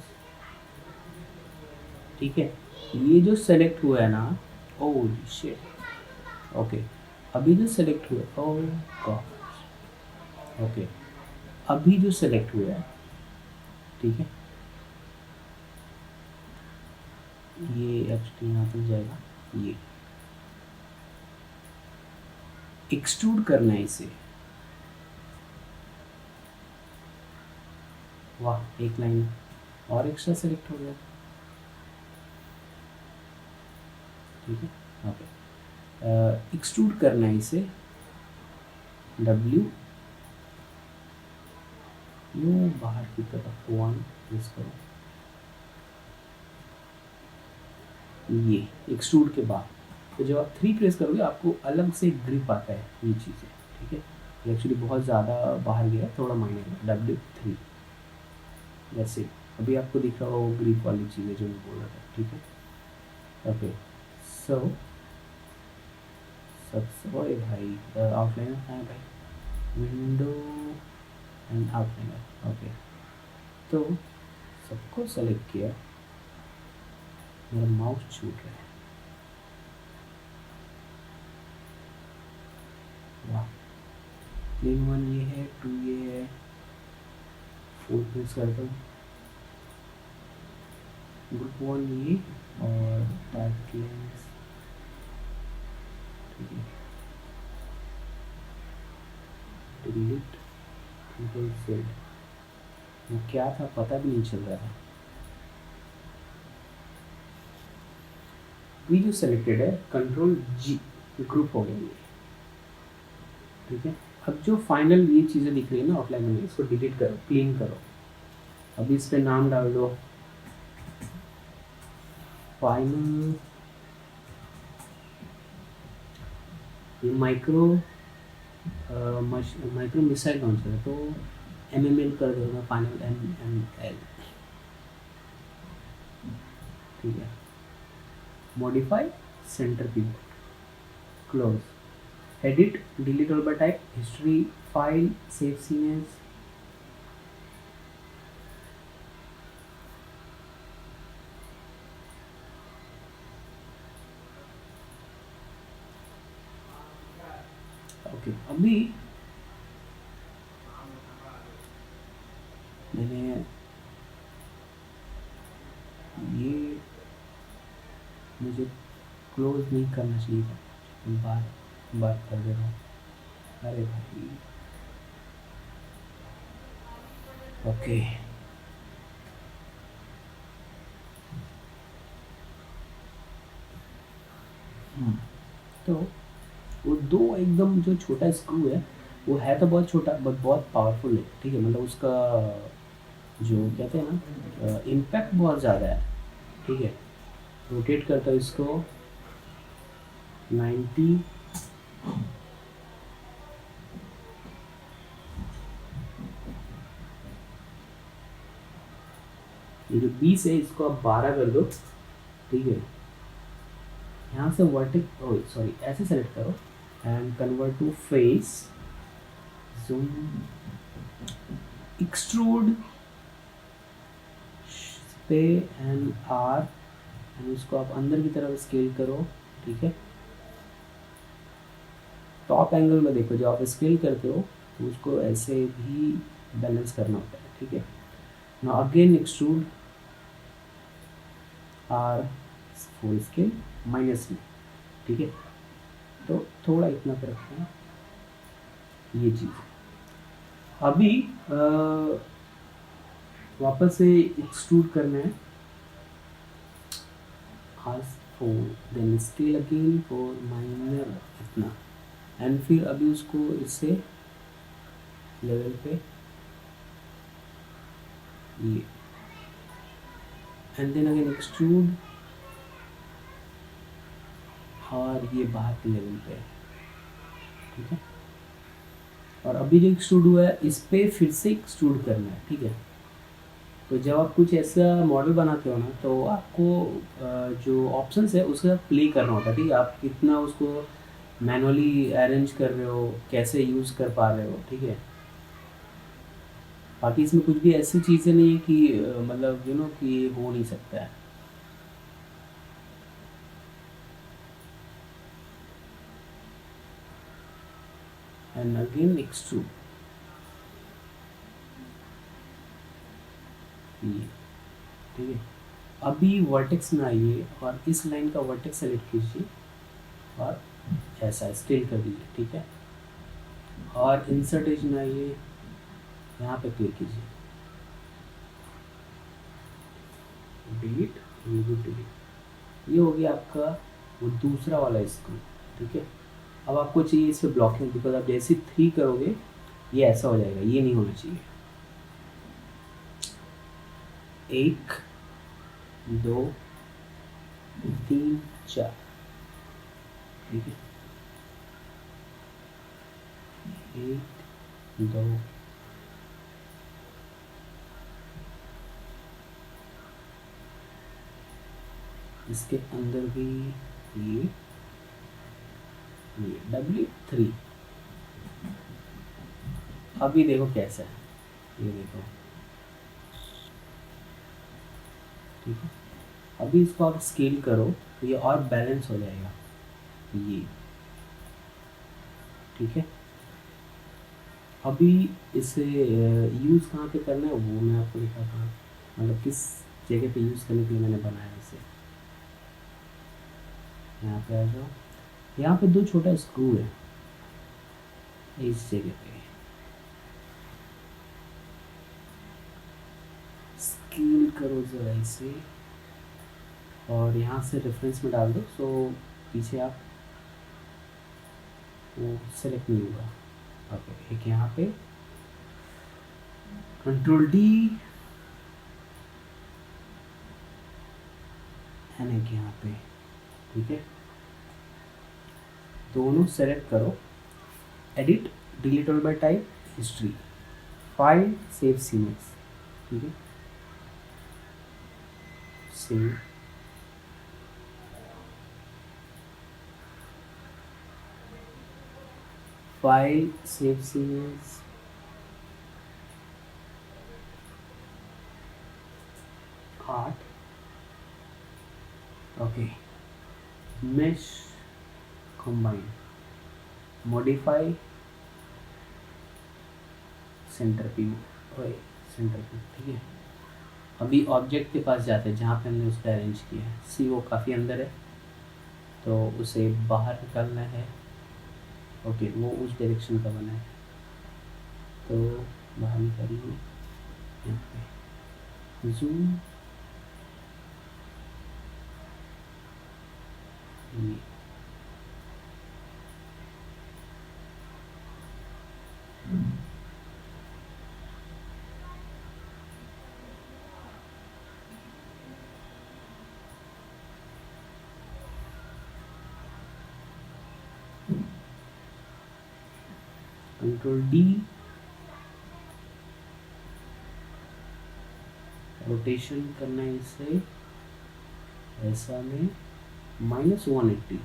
ठीक है। ये जो सेलेक्ट हुआ है ना, ओह शिट, ओके अभी जो सेलेक्ट हुआ, ओह गॉड, ओके अभी जो सेलेक्ट हुआ है, ठीक है। ये एक्चुअली यहाँ पर जाएगा, ये एक्सट्रूड करना है इसे। वाह एक लाइन और एक्स्ट्रा सेलेक्ट हो गया, ठीक है। ओके एक्सट्रूड करना है इसे, W यूँ बाहर की तरफ 1 प्रेस करो, ये एक्सट्रूड के बाद। तो जब आप 3 प्रेस करोगे आपको अलग से ग्रिप आता है ये चीज़ें, ठीक है। ये एक्चुअली बहुत ज़्यादा बाहर गया, थोड़ा माइनर W3 जैसे, अभी आपको दिख रहा होगा वो ग्रीक वाली चीज़ें जो मैं बोल रहा था, ठीक है। ओके, सो सबसे ओए भाई आउटलाइनर कहाँ है भाई, विंडो एंड आउटलाइनर। ओके, तो सबको सेलेक्ट किया, मेरा माउस छूट रहा है, वाह। प्लेन 1 ये है, 2 ये है, 4 प्रेस करता हूँ, ग्रुप 1 ये और टाइप लेंस, ठीक है, डिलीट, कंट्रोल Z। वो क्या था पता भी नहीं चल रहा था। ये जो सेलेक्टेड है कंट्रोल G, ग्रुप हो गया ये, ठीक है। अब जो फाइनल ये चीज़ें दिख रही है ना आउटलाइन में, इसको डिलीट करो, क्लीन करो। अभी इस पे नाम डाल दो, फाइनल, ये माइक्रो माइक्रो मिसाइल लॉन्चर है, तो MML कर दूंगा, फाइनल MML, ठीक है। Modify centre pivot, close, edit, delete all by type, history, file, save scenes, okay. अभी मैंने ये, मुझे क्लोज नहीं करना चाहिए था, बात कर दे रहा हूँ, अरे भाई, ओके। तो वो दो एकदम जो छोटा स्क्रू है, वो है तो बहुत छोटा बट बहुत पावरफुल है, ठीक है। मतलब उसका जो कहते हैं ना इम्पैक्ट बहुत ज़्यादा है, ठीक है। रोटेट करता हूँ इसको 90, ये जो 20 है इसको आप 12 कर दो, ठीक है। यहाँ से वर्टिक, ओ सॉरी, ऐसे सेलेक्ट करो and convert to face, zoom, extrude पे एंड आर, एंड उसको आप अंदर की तरफ स्केल करो, ठीक है। टॉप एंगल में देखो, जब आप स्केल करते हो तो उसको ऐसे भी बैलेंस करना होता है, ठीक है। Now again extrude R, full scale minus में, ठीक है। तो थोड़ा इतना पर रखते हैं, ये चीज़। अभी वापस से एक्सट्रूड करना है, ask for, then scale again for minor इतना, एंड फिर अभी उसको इससे लेवल पे ये, एंड देन अगेन एक्सट्रूड, और ये बाहर के लेवल पे, ठीक है। और अभी जो एक्सट्रूड हुआ है इस पे फिर से एक्सट्रूड करना है, ठीक है। तो जब आप कुछ ऐसा मॉडल बनाते हो ना, तो आपको जो ऑप्शंस है उसके साथ प्ले करना होता है, ठीक है। आप कितना उसको मैनुअली अरेंज कर रहे हो, कैसे यूज़ कर पा रहे हो, ठीक है। बाकी इसमें कुछ भी ऐसी चीज़ें नहीं है कि मतलब कि हो नहीं सकता है। एंड अगेन एक्सट्रूड, ये, ठीक है। अभी वर्टेक्स में आइए और इस लाइन का वर्टेक्स सेलेक्ट कीजिए और ऐसा स्केल कर दीजिए, ठीक है। और इंसर्ट एज में आइए, यहाँ पे क्लिक कीजिए, डिलीट, ये भी डिलीट, ये हो गया आपका वो दूसरा वाला स्क्रू, ठीक है। अब आपको चाहिए इस पर ब्लॉकिंग, बिकॉज आप जैसे 3 करोगे ये ऐसा हो जाएगा, ये नहीं होना चाहिए। 1 2 3 4, ठीक है। 1 2 इसके अंदर भी ये W3। अभी देखो कैसा है, ये देखो, ठीक है। अभी इसको आप स्केल करो तो ये और बैलेंस हो जाएगा ये, ठीक है। अभी इसे यूज़ कहाँ पे करना है वो मैं आपको दिखाता हूँ, मतलब किस जगह पे यूज़ करने के लिए मैंने बनाया इसे। यहाँ पे आ जाओ, यहाँ पे दो छोटा स्क्रू है इस जगह पे, स्केल करो ज़रा इसे और यहाँ से रेफरेंस में डाल दो, सो पीछे आप वो सेलेक्ट नहीं होगा। ओके, एक यहाँ पे Ctrl D एंड एक यहाँ पे, ठीक है। दोनों सेलेक्ट करो, edit delete all by type history, file save scenes, ठीक है। Save, file save scenes, art, okay, mesh combine, modify centre view, ओए सेंटर व्यू, ठीक है। अभी ऑब्जेक्ट के पास जाते हैं जहाँ पे हमने उसका अरेंज किया है। सी वो काफ़ी अंदर है तो उसे बाहर निकालना है। ओके, वो उस डायरेक्शन का बना है तो बाहर निकालिए, यहाँ पे जूम, ये Ctrl D, रोटेशन करना है इसे ऐसा में -180,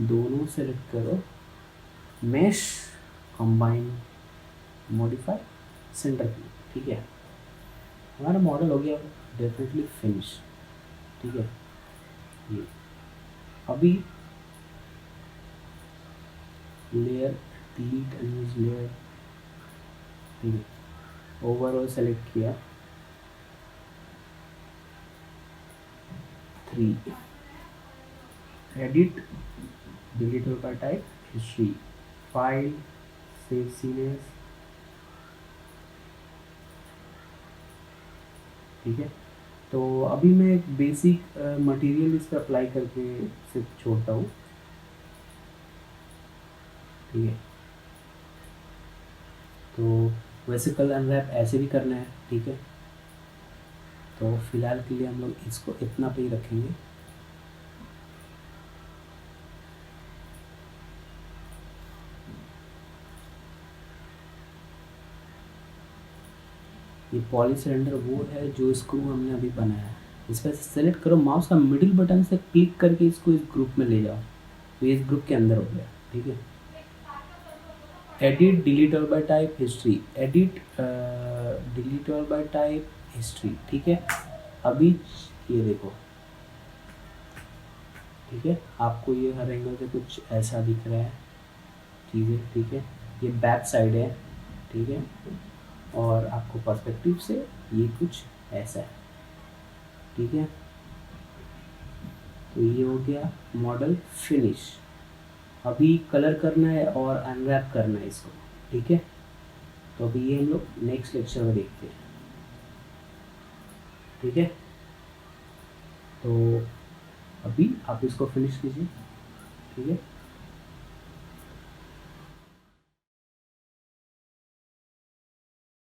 दोनों सेलेक्ट करो, mesh combine, modify centre view, ठीक है। हमारा मॉडल हो गया डेफिनेटली फिनिश, ठीक है। ये अभी लेयर डिलीट अनयूज लेयर, ठीक है। ओवरऑल सेलेक्ट किया 3, एडिट डिलीट का type history, file save scenes, ठीक है। तो अभी मैं एक बेसिक मटेरियल इस पर अप्लाई करके सिर्फ छोड़ता हूँ, ठीक है। तो वैसे कलर अनरैप ऐसे भी करना है, ठीक है। तो फिलहाल के लिए हम लोग इसको इतना पे ही रखेंगे। ये पॉली सिलेंडर वो है जो स्क्रू हमने अभी बनाया है। इस पर सेलेक्ट करो, माउस का मिडिल बटन से क्लिक करके इसको इस ग्रुप में ले जाओ, तो ये इस ग्रुप के अंदर हो गया, ठीक है। Edit delete all by type history, edit delete all by type history, ठीक है। अभी ये देखो, ठीक है, आपको ये हर एंगल से कुछ ऐसा दिख रहा है चीज़ें, ठीक है। ये बैक साइड है, ठीक है, और आपको पर्सपेक्टिव से ये कुछ ऐसा है, ठीक है। तो ये हो गया मॉडल फिनिश। अभी कलर करना है और अनरैप करना है इसको, ठीक है। तो अभी ये हम लोग नेक्स्ट लेक्चर में देखते हैं, ठीक है। तो अभी आप इसको फिनिश कीजिए, ठीक है।